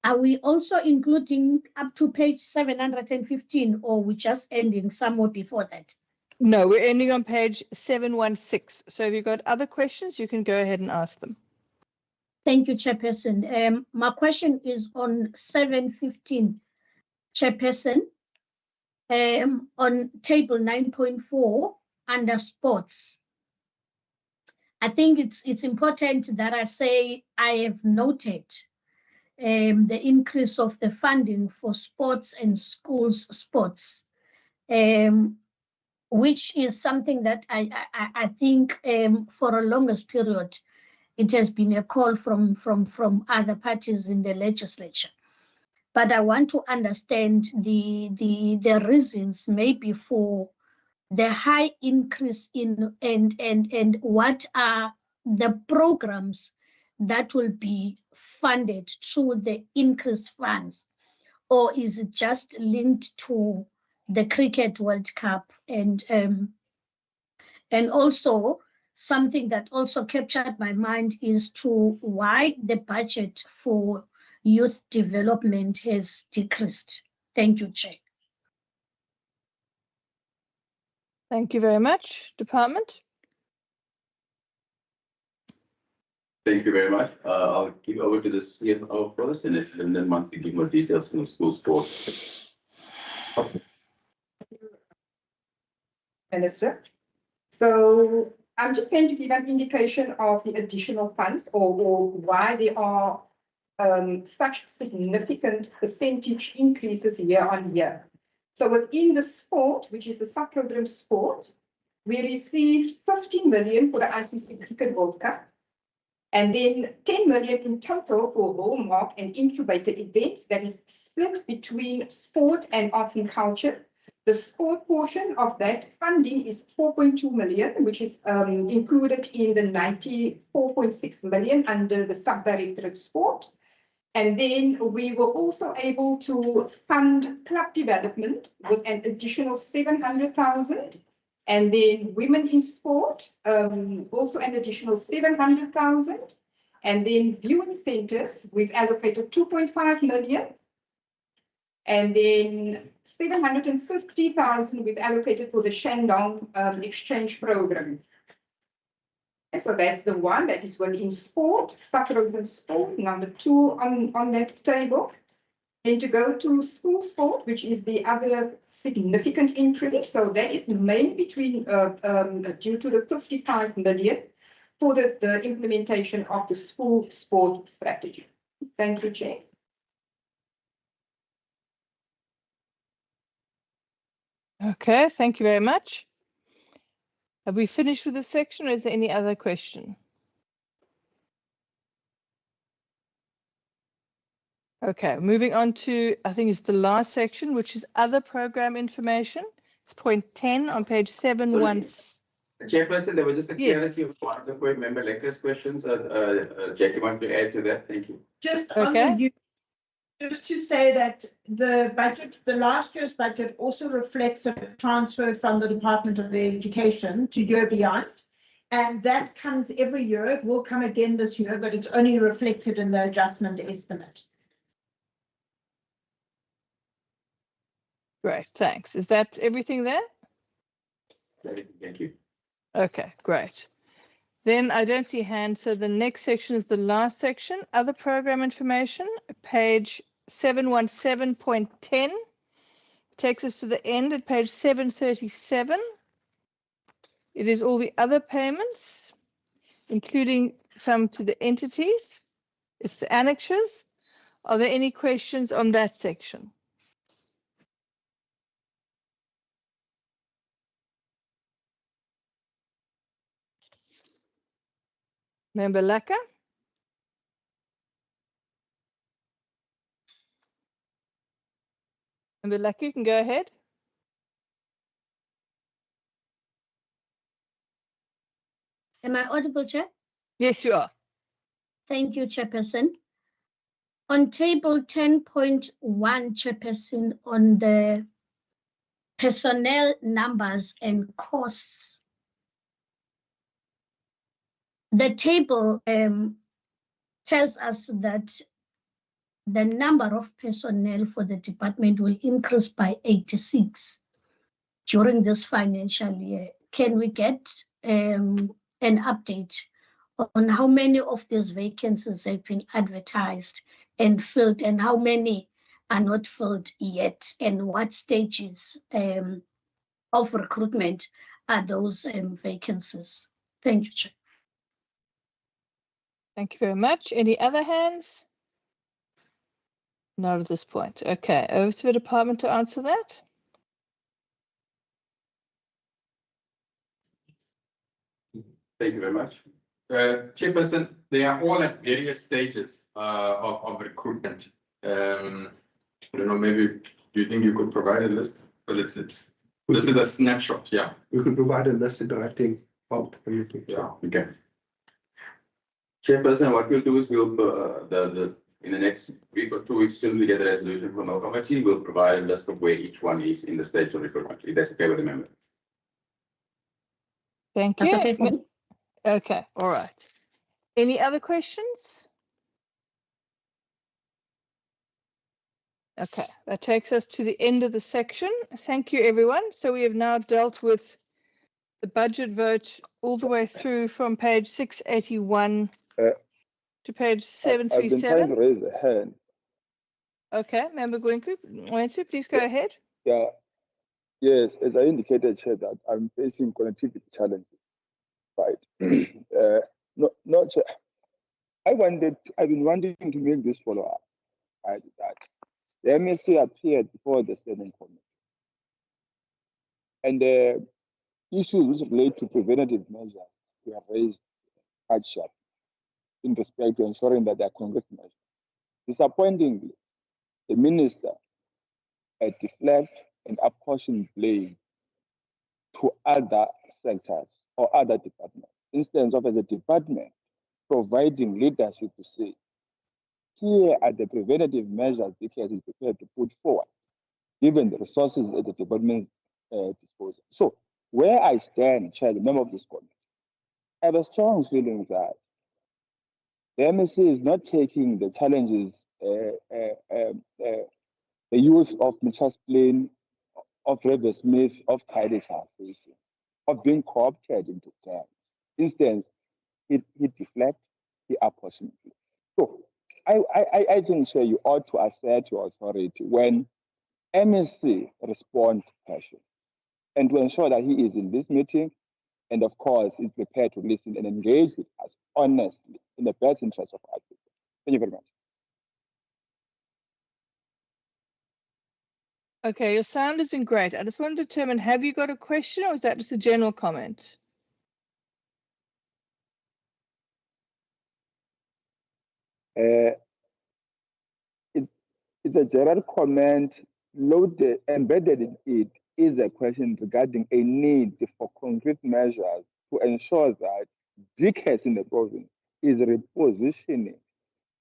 Are we also including up to page 715, or we just ending somewhere before that? No, we're ending on page 716. So if you've got other questions, you can go ahead and ask them. Thank you, Chairperson. My question is on 715, Chairperson, on table 9.4 under sports. I think it's important that I say I have noted the increase of the funding for sports and schools sports, which is something that I think for a longest period, it has been a call from other parties in the legislature. But I want to understand the reasons maybe for the high increase in and what are the programs that will be funded through the increased funds, or is it just linked to the Cricket World Cup? And also something that also captured my mind is to why the budget for youth development has decreased. Thank you, Chair. Thank you very much. Department? Thank you very much. I'll give over to the CFO first, and then once we give more details on the school sport. Minister. So I'm just going to give an indication of the additional funds or why there are such significant percentage increases year on year. So within the sport, which is the sub-program sport, we received 15 million for the ICC Cricket World Cup, and then 10 million in total for hallmark and incubator events that is split between sport and arts and culture. The sport portion of that funding is 4.2 million, which is included in the 94.6 million under the Subdirectorate Sport. And then we were also able to fund club development with an additional 700,000. And then women in sport, also an additional 700,000. And then viewing centers, we've allocated 2.5 million. And then 750,000 we've allocated for the Shandong exchange program. And so that's the one that is within sport, sub-program sport, number 2 on that table. Then to go to school sport, which is the other significant increase. So that is mainly between due to the 55 million for the implementation of the school sport strategy. Thank you, Chair. Okay, thank you very much. Have we finished with this section, or is there any other question? Okay, moving on to, I think it's the last section, which is other program information. It's point 10 on page 716. Chairperson, there was just a clarity of one of the member Lekker's questions. Jackie, want to add to that? Thank you. Just on the youth, just to say that the budget, the last year's budget also reflects a transfer from the Department of Education to year beyond. And that comes every year. It will come again this year, but it's only reflected in the adjustment estimate. Great, thanks. Is that everything there? Thank you. Okay, great. Then I don't see hands, so the next section is the last section, other program information, page 717.10, takes us to the end at page 737. It is all the other payments, including some to the entities. It's the annexures. Are there any questions on that section? Member Laka? Member Laka, you can go ahead. Am I audible, Chair? Yes, you are. Thank you, Chairperson. On table 10.1, Chairperson, on the personnel numbers and costs, the table tells us that the number of personnel for the department will increase by 86 during this financial year. Can we get an update on how many of these vacancies have been advertised and filled, and how many are not filled yet, and what stages of recruitment are those vacancies? Thank you, Chair. Thank you very much. Any other hands? Not at this point. Okay, over to the department to answer that. Thank you very much. Chairperson, they are all at various stages of recruitment. I don't know, maybe do you think you could provide a list? Because this is a snapshot, yeah. We could provide a list in writing for you to. Yeah, okay. Chairperson, what we'll do is we'll in the next week or 2 weeks, soon we get the resolution from our committee, we'll provide a list of where each one is in the stage of recruitment. If that's okay with the member. Thank That's you. okay for me. Okay, all right. Any other questions? Okay, that takes us to the end of the section. Thank you, everyone. So we have now dealt with the budget vote all the way through from page 681 to page 737. I've been trying to raise a hand. Okay, Member Gwenku, please go ahead. Yeah, yes, as I indicated, Chair, that I'm facing connectivity challenges. Right. Not so. I've been wanting to make this follow up. Right, that the MSC appeared before the Standing Committee, and the issues which relate to preventative measures were raised quite sharp in respect to ensuring that they are concrete measures. Disappointingly, the minister had deflect and apportioned blame to other sectors or other departments, instead of as a department providing leadership to say, here are the preventative measures the DKS is prepared to put forward, given the resources at the department's disposal. So, where I stand, Chair, the member of this committee, I have a strong feeling that the MSC is not taking the challenges the youth of Mitchell's Plain, of River Smith, of Kaidish are facing, of being co-opted into gangs. Instance, he deflects, he apportions. So I think, sir, you ought to assert your authority when MSC responds to passion, and to ensure that he is in this meeting, and of course is prepared to listen and engage with us honestly in the best interest of our people. Thank you very much. Okay, your sound isn't great. I just want to determine, have you got a question or is that just a general comment? It's a general comment. Loaded, embedded in it is a question regarding a need for concrete measures to ensure that DKS in the province is repositioning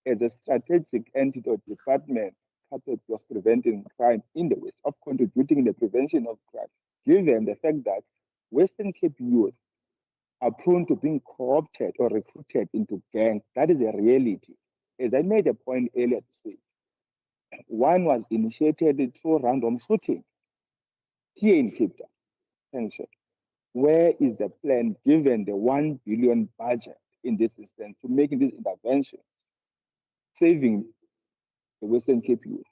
as a strategic entity or department capable of preventing crime in the West, of contributing in the prevention of crime, given the fact that Western Cape youth are prone to being co-opted or recruited into gangs. That is a reality. As I made a point earlier to say, one was initiated through random shooting here in Cape Town. Where is the plan given the 1 billion budget in this instance to making these interventions, saving the Western Cape youth?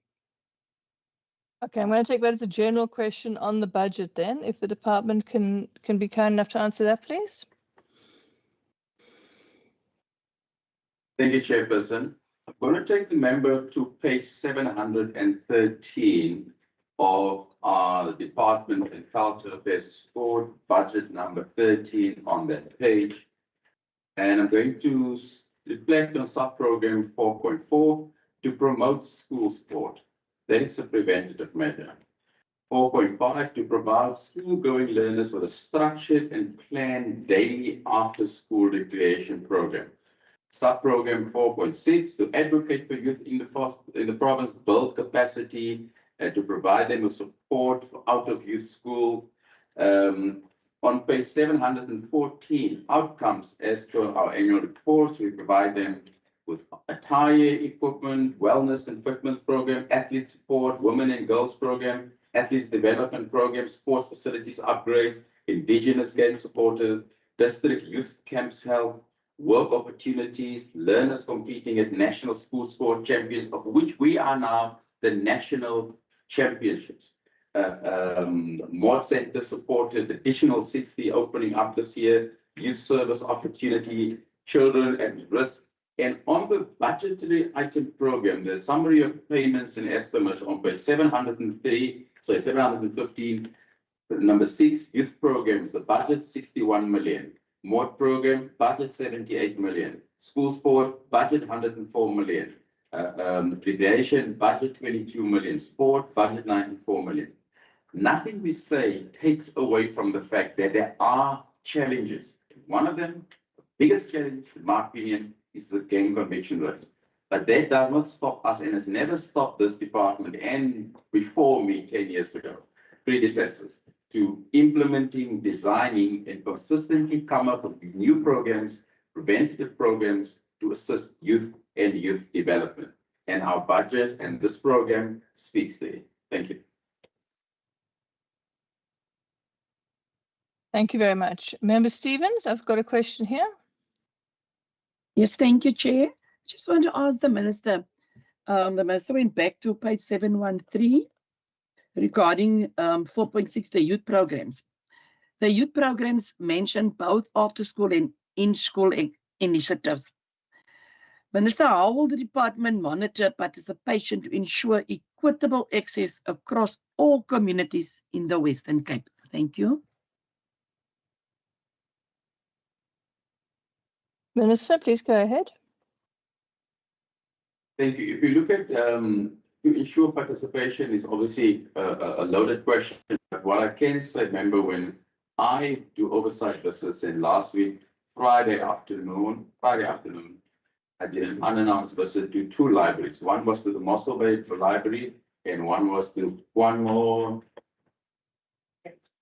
Okay, I'm going to take that as a general question on the budget then. If the department can be kind enough to answer that, please. Thank you, Chairperson. I'm going to take the member to page 713 of our Department of Cultural Affairs and Sport, budget number 13 on that page. And I'm going to reflect on sub-program 4.4 to promote school sport. That is a preventative measure. 4.5 to provide school-going learners with a structured and planned daily after-school recreation program. Sub-program 4.6 to advocate for youth in the province, build capacity, and to provide them with support for out-of-youth school. On page 714, outcomes as per our annual reports, we provide them with attire, equipment, wellness and fitness program, athlete support, women and girls program, athletes development program, sports facilities upgrade, indigenous game supporters, district youth camps held, work opportunities, learners competing at national school sport champions, of which we are now the national championships. More center supported, additional 60 opening up this year, youth service opportunity, children at risk. And on the budgetary item program, the summary of payments and estimates on page 715, number 6, youth programs, the budget 61 million. MOD program, budget 78 million. School sport, budget 104 million. Recreation, budget 22 million. Sport, budget 94 million. Nothing we say takes away from the fact that there are challenges. One of them, the biggest challenge, in my opinion, is the gang conviction rate. But that does not stop us and has never stopped this department and before me 10 years ago, predecessors, to implementing, designing, and consistently come up with new programs, preventative programs to assist youth and youth development. And our budget and this program speaks to it. Thank you. Thank you very much. Member Stevens, I've got a question here. Yes, thank you, Chair. Just want to ask the Minister. The Minister went back to page 713 regarding 4.6, the youth programs. The youth programs mention both after-school and in-school initiatives. Minister, how will the department monitor participation to ensure equitable access across all communities in the Western Cape? Thank you. Minister, please go ahead. Thank you. If you look at to ensure participation is obviously a loaded question, but what I can say, remember when I do oversight visits in last week, Friday afternoon, I did an unannounced visit to 2 libraries. One was to the Mossel Bay Library and one was to one more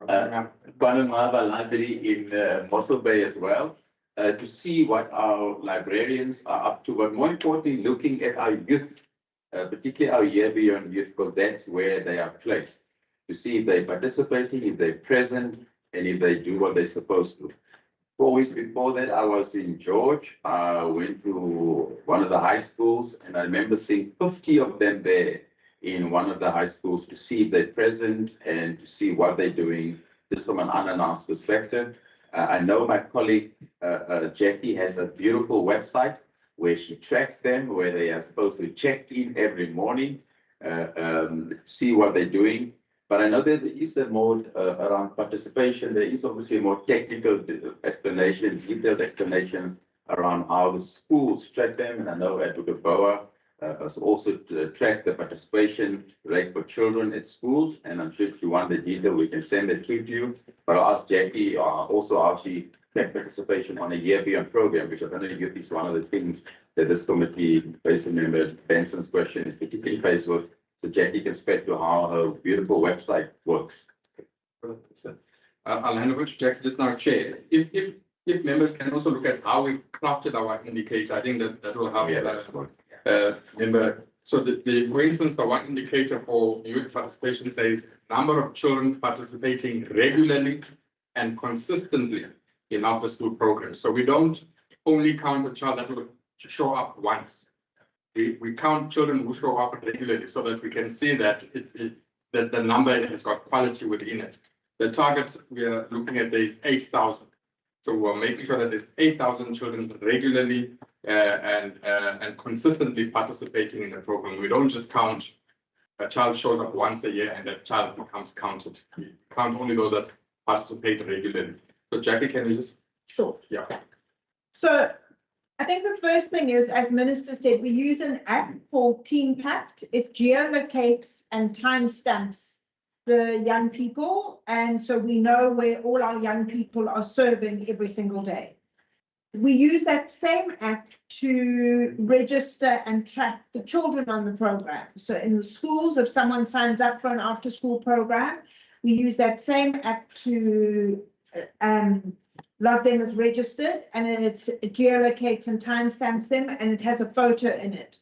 Panamava Library in Mossel Bay as well. To see what our librarians are up to, but more importantly, looking at our youth, particularly our year beyond youth, because that's where they are placed, to see if they're participating, if they're present, and if they do what they're supposed to. 4 weeks before that, I was in George. I went to one of the high schools, and I remember seeing 50 of them there in one of the high schools to see if they're present and to see what they're doing, just from an unannounced perspective. I know my colleague Jackie has a beautiful website where she tracks them, where they are supposed to check in every morning, see what they're doing. But I know that there is a mode around participation. There is obviously a more technical explanation, detailed explanation around how the schools track them. And I know Advocate Boa has also tracked the participation rate for children at schools. And I'm sure if you want the detail, we can send it through to you. But I'll ask Jackie also how she tracked participation on a year beyond program, which I don't know if is one of the things that this committee, based on Member Benson's question, is particularly faced with. So Jackie can speak to how her beautiful website works. I'll hand over to Jackie just now, Chair. If members can also look at how we've crafted our indicator, I think that will help. Member, so for instance, the one indicator for youth participation says number of children participating regularly and consistently in after-school programs. So we don't only count a child that will show up once. We count children who show up regularly so that we can see that the number has got quality within it. The target we are looking at is 8,000. So we're making sure that there's 8,000 children regularly and consistently participating in the program. We don't just count a child showing up once a year and that child becomes counted. We count only those that participate regularly. So Jackie, can you just? Sure. Yeah. So I think the first thing is, as Minister said, we use an app called Team Pact. It geolocates and timestamps the young people. And so we know where all our young people are serving every single day. We use that same app to register and track the children on the program. So in the schools, if someone signs up for an after-school program, we use that same app to log them as registered, and it geolocates and timestamps them, and it has a photo in it,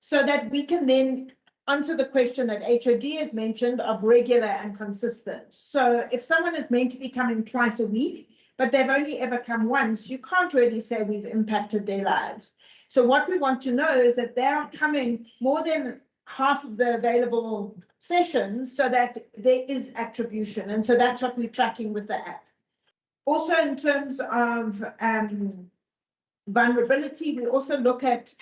so that we can then answer the question that HOD has mentioned of regular and consistent. So if someone is meant to be coming twice a week, but they've only ever come once, you can't really say we've impacted their lives. So what we want to know is that they are coming more than half of the available sessions, so that there is attribution. And so that's what we're tracking with the app. Also, in terms of vulnerability, we also look at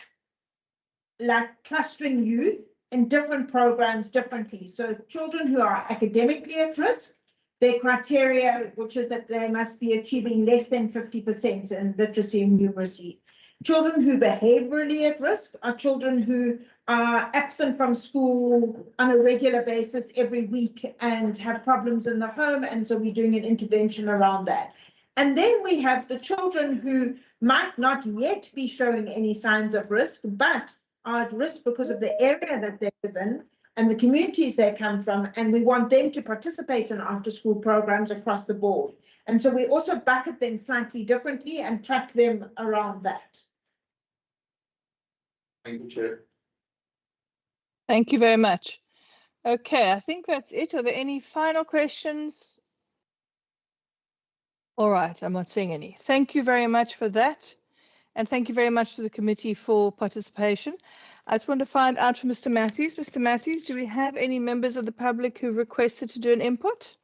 like clustering youth in different programs differently. So children who are academically at risk, their criteria, which is that they must be achieving less than 50% in literacy and numeracy. Children who behaviorally at risk are children who are absent from school on a regular basis every week and have problems in the home, and so we're doing an intervention around that. And then we have the children who might not yet be showing any signs of risk, but are at risk because of the area that they live in and the communities they come from, and we want them to participate in after-school programs across the board. And so we also bucket them slightly differently and track them around that. Thank you, Chair. Thank you very much. Okay, I think that's it. Are there any final questions? All right, I'm not seeing any. Thank you very much for that. And thank you very much to the committee for participation. I just want to find out from Mr. Matthews. Mr. Matthews, do we have any members of the public who requested to do an input?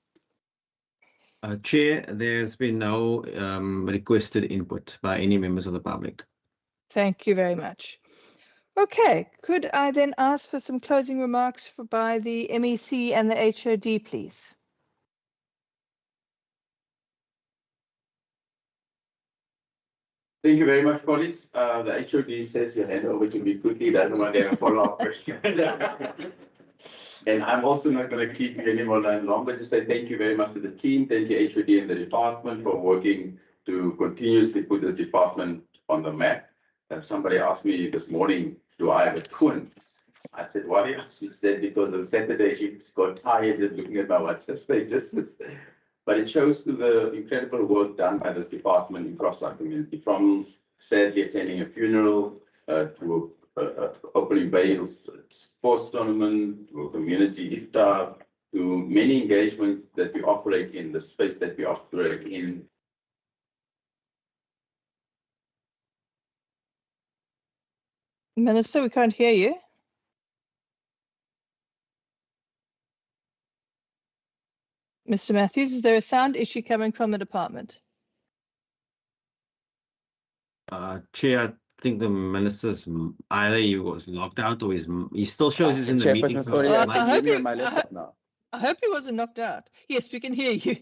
Chair, there's been no requested input by any members of the public. Thank you very much. Okay, could I then ask for some closing remarks by the MEC and the HOD, please? Thank you very much, colleagues. The HOD says he'll hand over to me quickly. He doesn't want to have a follow-up question. And I'm also not going to keep you any more long, but just say thank you very much to the team. Thank you, HOD and the department, for working to continuously put this department on the map. Somebody asked me this morning, do I have a twin? I said, why do you ask me? He said, because on Saturday he got tired just looking at my WhatsApp status. But it shows to the incredible work done by this department across our community, from sadly attending a funeral to opening bails, sports tournament, to a community iftar, to many engagements that we operate in, the space that we operate in. Minister, we can't hear you. Mr. Matthews, is there a sound issue coming from the department? Chair, I think the minister's either he was locked out or he still shows he's in the meeting. Sorry, I hope he wasn't knocked out. Yes, we can hear you.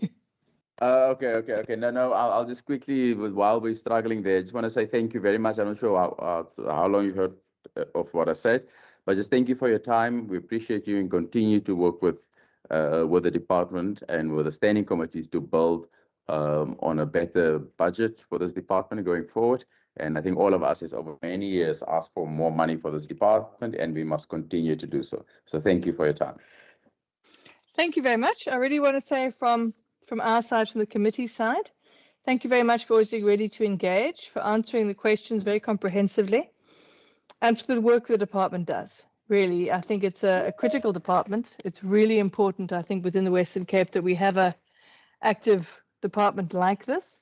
Okay. No, I'll just quickly, while we're struggling there, just want to say thank you very much. I'm not sure how long you heard of what I said, but just thank you for your time. We appreciate you and continue to work with the department and with the standing committees to build on a better budget for this department going forward. And I think all of us has over many years asked for more money for this department, and we must continue to do so. So thank you for your time. Thank you very much. I really want to say from our side, from the committee side, thank you very much for always being ready to engage, for answering the questions very comprehensively, and for the work the department does. Really, I think it's a critical department. It's really important, I think, within the Western Cape that we have an active department like this.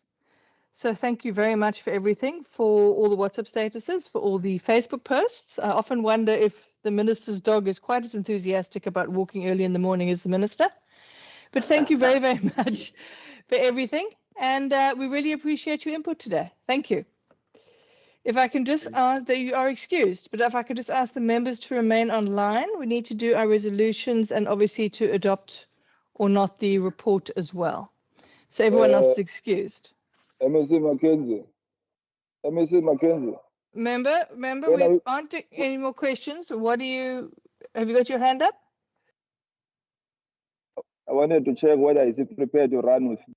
So thank you very much for everything, for all the WhatsApp statuses, for all the Facebook posts. I often wonder if the minister's dog is quite as enthusiastic about walking early in the morning as the minister. But thank you very, very much for everything. And we really appreciate your input today. Thank you. If I can just ask that you are excused, but if I could just ask the members to remain online, we need to do our resolutions and obviously to adopt or not the report as well. So everyone else is excused. MSC Mackenzie. Member, we aren't doing any more questions. What do you, have you got your hand up? I wanted to check whether is he prepared to run with me.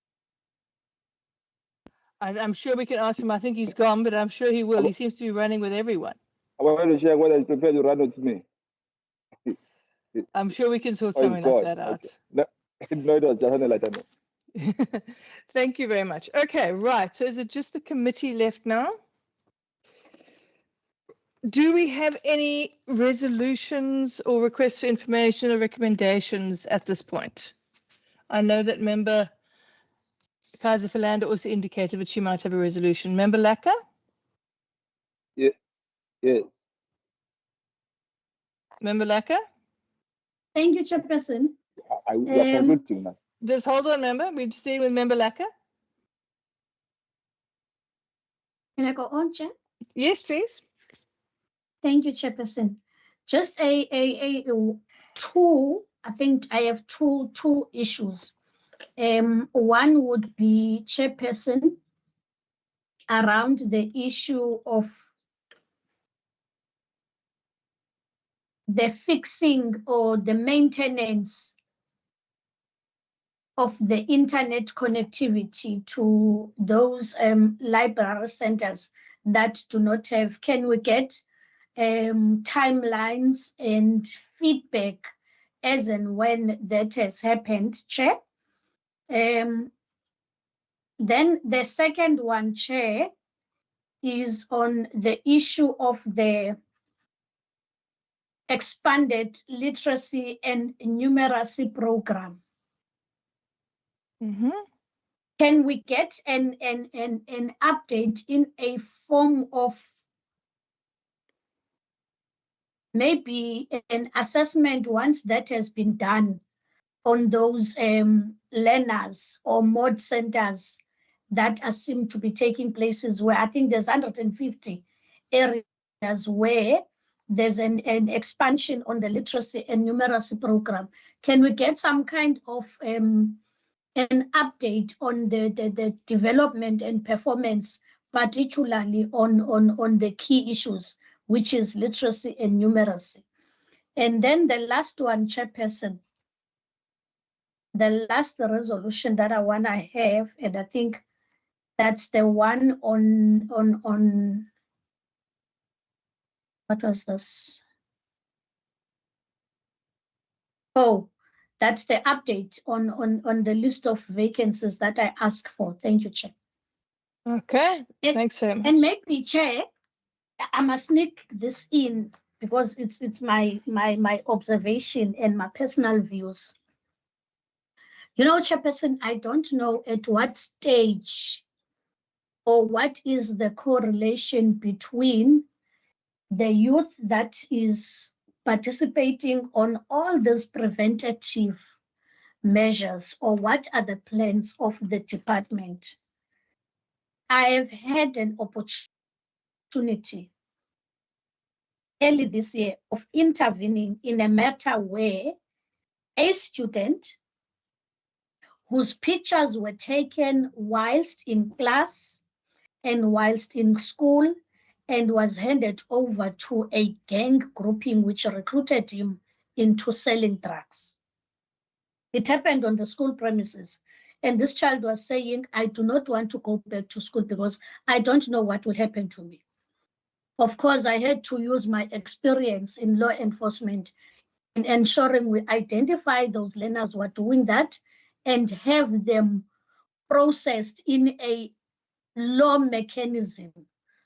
I'm sure we can ask him. I think he's gone, but I'm sure he will. He seems to be running with everyone. I wanted to check whether he's prepared to run with me. I'm sure we can sort Oh, something like that out. Okay. No, it was just something like that. Thank you very much. Okay, right. So is it just the committee left now? Do we have any resolutions or requests for information or recommendations at this point? I know that member Kaiser Philander also indicated that she might have a resolution. Member Lacka? Yeah. Yes. Member Lacka? Thank you, Chairperson. Just hold on, member. We're just dealing with Member Lacka. Can I go on, Chair? Yes, please. Thank you, Chairperson. Just two, I think I have two issues. One would be, Chairperson, around the issue of the fixing or the maintenance of the internet connectivity to those library centers that do not have. Can we get timelines and feedback as and when that has happened, Chair? Then the second one, Chair, is on the issue of the expanded literacy and numeracy program. Mm-hmm. Can we get an update in a form of maybe an assessment once that has been done on those learners or mod centers that are seem to be taking places where I think there's 150 areas where there's an expansion on the literacy and numeracy program. Can we get some kind of an update on the development and performance, particularly on the key issues, which is literacy and numeracy? And then the last one, Chairperson, the last resolution that I want to have, and I think that's the one on what was this? Oh, that's the update on the list of vacancies that I asked for. Thank you, Chair. Okay, thanks very much. And maybe, Chair, I must sneak this in because it's my observation and my personal views. You know, Chairperson, I don't know at what stage or what is the correlation between the youth that is participating on all these preventative measures, or what are the plans of the department. I have had an opportunity early this year of intervening in a matter where a student whose pictures were taken whilst in class and whilst in school and was handed over to a gang grouping which recruited him into selling drugs. It happened on the school premises. And this child was saying, I do not want to go back to school because I don't know what will happen to me. Of course, I had to use my experience in law enforcement in ensuring we identify those learners who are doing that and have them processed in a law mechanism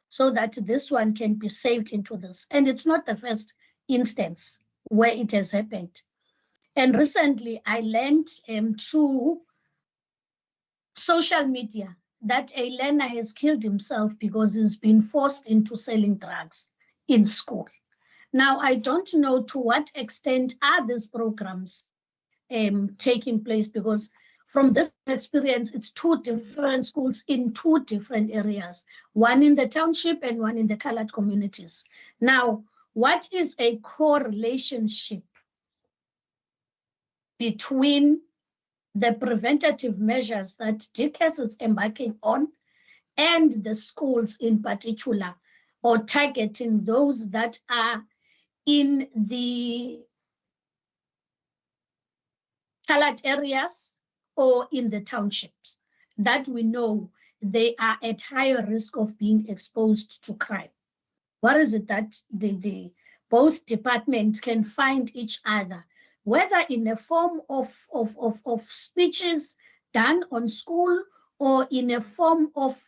so that this one can be saved into this. And it's not the first instance where it has happened. And recently I learned through social media that a learner has killed himself because he's been forced into selling drugs in school. Now, I don't know to what extent are these programs taking place, because from this experience, it's 2 different schools in 2 different areas, one in the township and one in the colored communities. Now, what is a correlationship between the preventative measures that DCAS is embarking on and the schools in particular, or targeting those that are in the colored areas or in the townships that we know they are at higher risk of being exposed to crime? What is it that both departments can find each other, whether in a form of speeches done on school or in a form of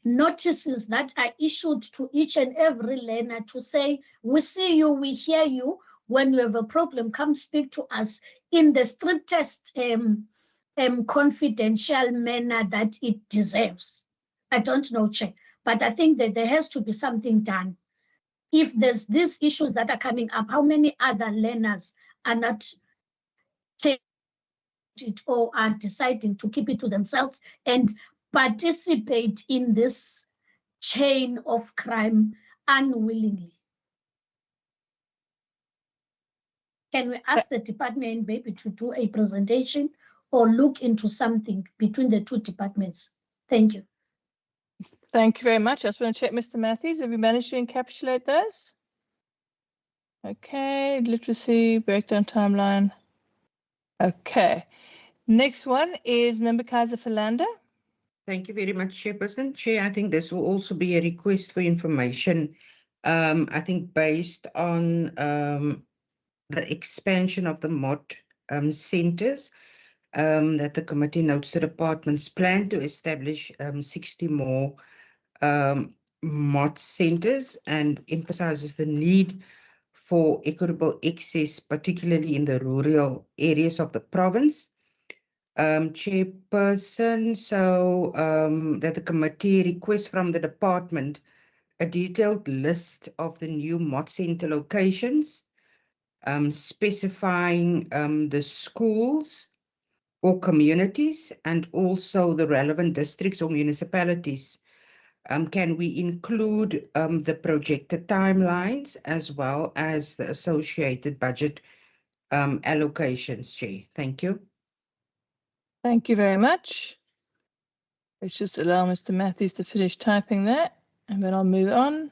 notices that are issued to each and every learner to say, we see you, we hear you. When you have a problem, come speak to us in the strictest confidential manner that it deserves. I don't know, Chair, but I think that there has to be something done. If there's these issues that are coming up, how many other learners are not taking it or are deciding to keep it to themselves and participate in this chain of crime unwillingly? Can we ask the department maybe to do a presentation or look into something between the 2 departments? Thank you. Thank you very much. I just want to check, Mr. Matthews, have you managed to encapsulate those? Okay, literacy, breakdown timeline. Okay. Next one is Member Kaiser Philander. Thank you very much, Chairperson. Chair, I think this will also be a request for information. I think based on the expansion of the MOD centres, that the committee notes the department's plan to establish 60 more MOD centres and emphasises the need for equitable access, particularly in the rural areas of the province. Chairperson, so that the committee requests from the department a detailed list of the new MOD centre locations, specifying the schools or communities and also the relevant districts or municipalities. Can we include the projected timelines as well as the associated budget allocations, Chair? Thank you. Thank you very much. Let's just allow Mr. Matthews to finish typing that, and then I'll move on.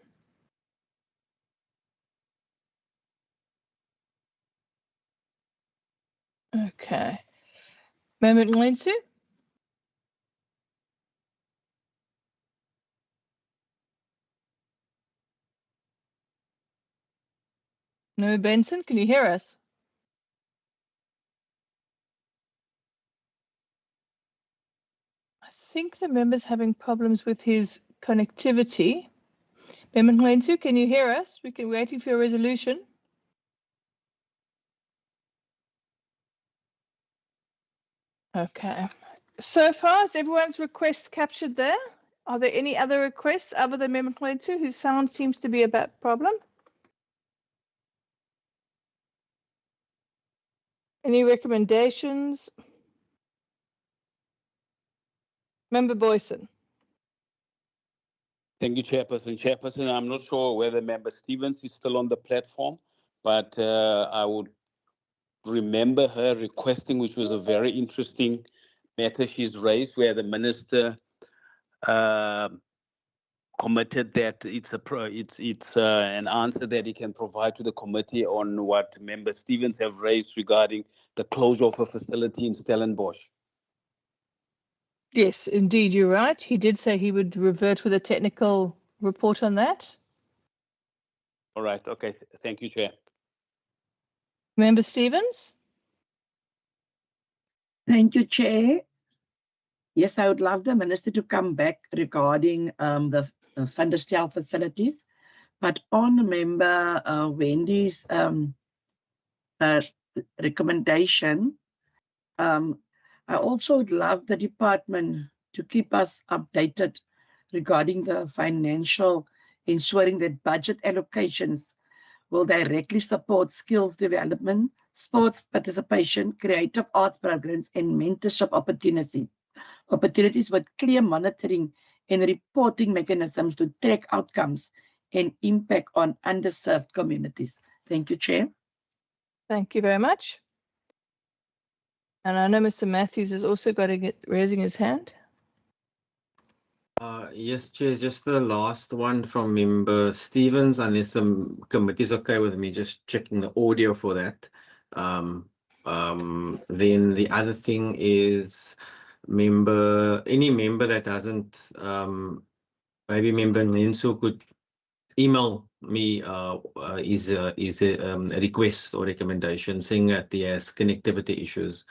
Okay. Member Ngwensu? No, Benson, can you hear us? I think the member's having problems with his connectivity. Member Ngwensu, can you hear us? We're waiting for your resolution. Okay. So far, is everyone's requests captured there? Are there any other requests other than Member Ngwensu, whose sound seems to be a bit problem? Any recommendations? Member Boyson. Thank you, Chairperson. Chairperson, I'm not sure whether Member Stevens is still on the platform, but I would remember her requesting, which was a very interesting matter she's raised, where the minister committed that it's an answer that he can provide to the committee on what Member Stevens have raised regarding the closure of a facility in Stellenbosch. Yes, indeed, you're right. He did say he would revert with a technical report on that. All right. Okay. Thank you, Chair. Member Stevens? Thank you, Chair. Yes, I would love the minister to come back regarding the Thunderstel facilities, but on Member Wendy's recommendation, I also would love the department to keep us updated regarding the financial, ensuring that budget allocations will directly support skills development, sports participation, creative arts programs, and mentorship opportunities with clear monitoring and reporting mechanisms to track outcomes and impact on underserved communities. Thank you, Chair. Thank you very much. And I know Mr. Matthews has also got to get raising his hand. Yes, Chair, just the last one from Member Stevens, unless the committee is okay with me just checking the audio for that. Then the other thing is any member that hasn't, maybe Member Nenso could email me a request or recommendation saying that he has connectivity issues.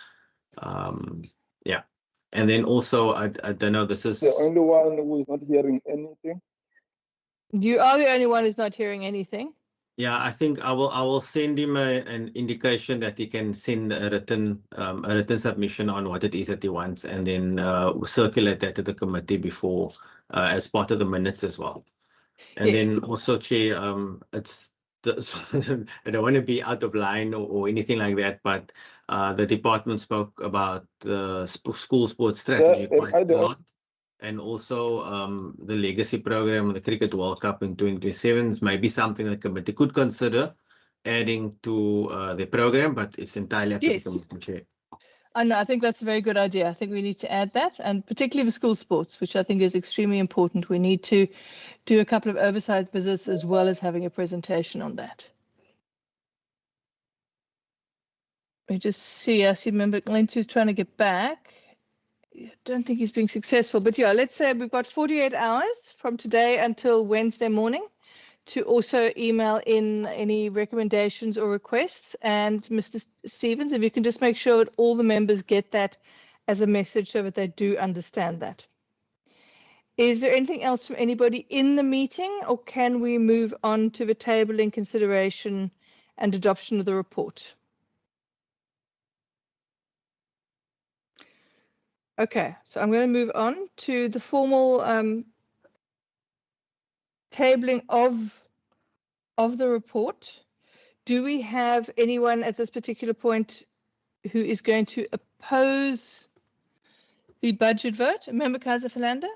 Yeah. And then also, I don't know, this is The only one who is not hearing anything. You are the only one who's not hearing anything. Yeah, I think I will send him an indication that he can send a written submission on what it is that he wants, and then circulate that to the committee before as part of the minutes as well. And Yes. then also, Chair, I don't want to be out of line or anything like that, but the department spoke about the school sports strategy quite a lot. And also the legacy program, the Cricket World Cup in 2027 is maybe something the committee could consider adding to the program, but it's entirely up to the committee, Chair. And I think that's a very good idea. I think we need to add that, and particularly the school sports, which I think is extremely important. We need to do a couple of oversight visits as well as having a presentation on that. We just see, I see Member Glenn who's trying to get back. I don't think he's being successful, but yeah, let's say we've got 48 hours from today until Wednesday morning to also email in any recommendations or requests. And Mr. Stevens, if you can just make sure that all the members get that as a message so that they do understand that. Is there anything else from anybody in the meeting, or can we move on to the tabling, consideration and adoption of the report? Okay, so I'm going to move on to the formal tabling of the report. Do we have anyone at this particular point who is going to oppose the budget vote? Member Kaiser Philander?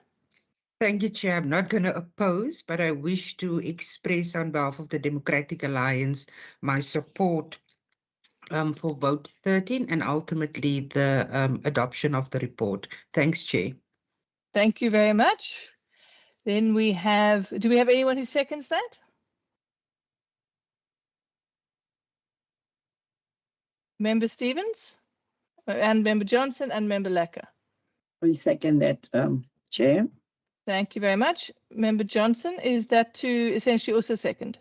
Thank you, Chair. I'm not going to oppose, but I wish to express on behalf of the Democratic Alliance my support for vote 13 and ultimately the adoption of the report. Thanks, Chair. Thank you very much. Then we have, do we have anyone who seconds that? Member Stevens and Member Johnson and Member Lecker. We second that, Chair. Thank you very much. Member Johnson, is that to essentially also second?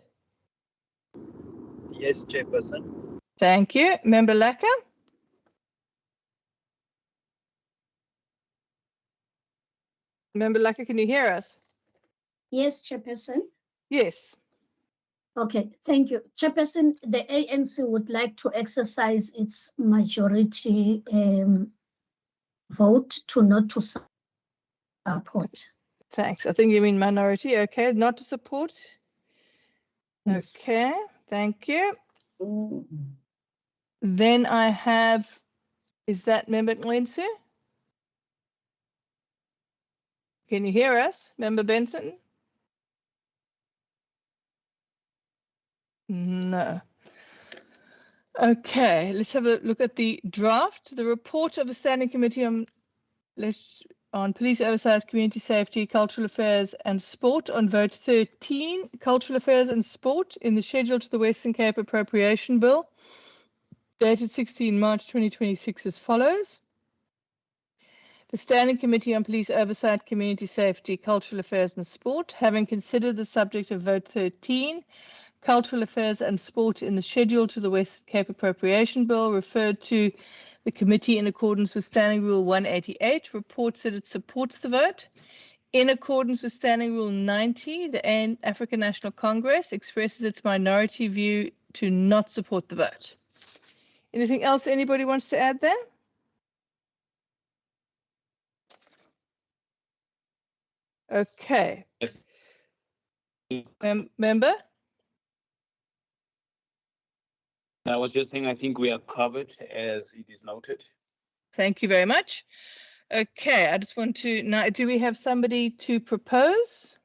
Yes, Chairperson. Thank you. Member Lecker? Member Lecker, can you hear us? Yes, Chairperson. Yes. Okay, thank you. Chairperson, the ANC would like to exercise its majority vote to not to support. Thanks. I think you mean minority. Okay, not to support. Yes. Okay, thank you. Then I have, is that Member Glensu? Can you hear us, Member Benson? No. Okay, let's have a look at the draft. The report of the Standing Committee on Police Oversight, Community Safety, Cultural Affairs and Sport on vote 13, Cultural Affairs and Sport in the schedule to the Western Cape Appropriation Bill, dated 16 March 2026 as follows. The Standing Committee on Police Oversight, Community Safety, Cultural Affairs and Sport, having considered the subject of vote 13, Cultural Affairs and Sport in the schedule to the Western Cape Appropriation Bill, referred to the committee in accordance with Standing Rule 188, reports that it supports the vote. In accordance with Standing Rule 90, the African National Congress expresses its minority view to not support the vote. Anything else anybody wants to add there? Okay. Member? I was just saying, I think we are covered as it is noted. Thank you very much. Okay, I just want to now, do we have somebody to propose?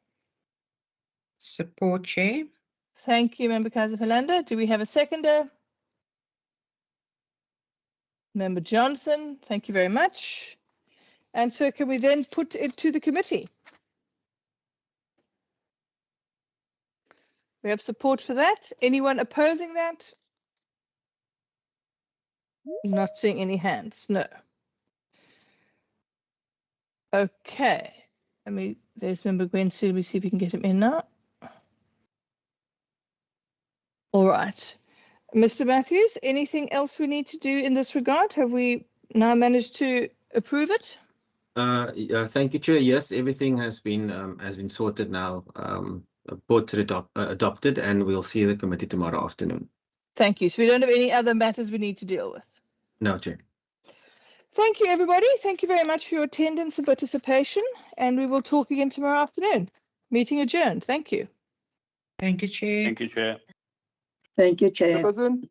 Support, Chair. Thank you, Member Kaiser Philander. Do we have a seconder? Member Johnson, thank you very much. And so can we then put it to the committee? We have support for that. Anyone opposing that? Not seeing any hands, no. Okay, there's Member Gwen Sue. Let me see if we can get him in now. All right. Mr. Matthews, anything else we need to do in this regard? Have we now managed to approve it? Yeah, thank you, Chair. Yes, everything has been sorted now. Report adopted, and we'll see the committee tomorrow afternoon. Thank you. So we don't have any other matters we need to deal with? No, Chair. Thank you, everybody. Thank you very much for your attendance and participation, and we will talk again tomorrow afternoon. Meeting adjourned. Thank you. Thank you, Chair. Thank you, Chair. Thank you, Chair. Chairperson.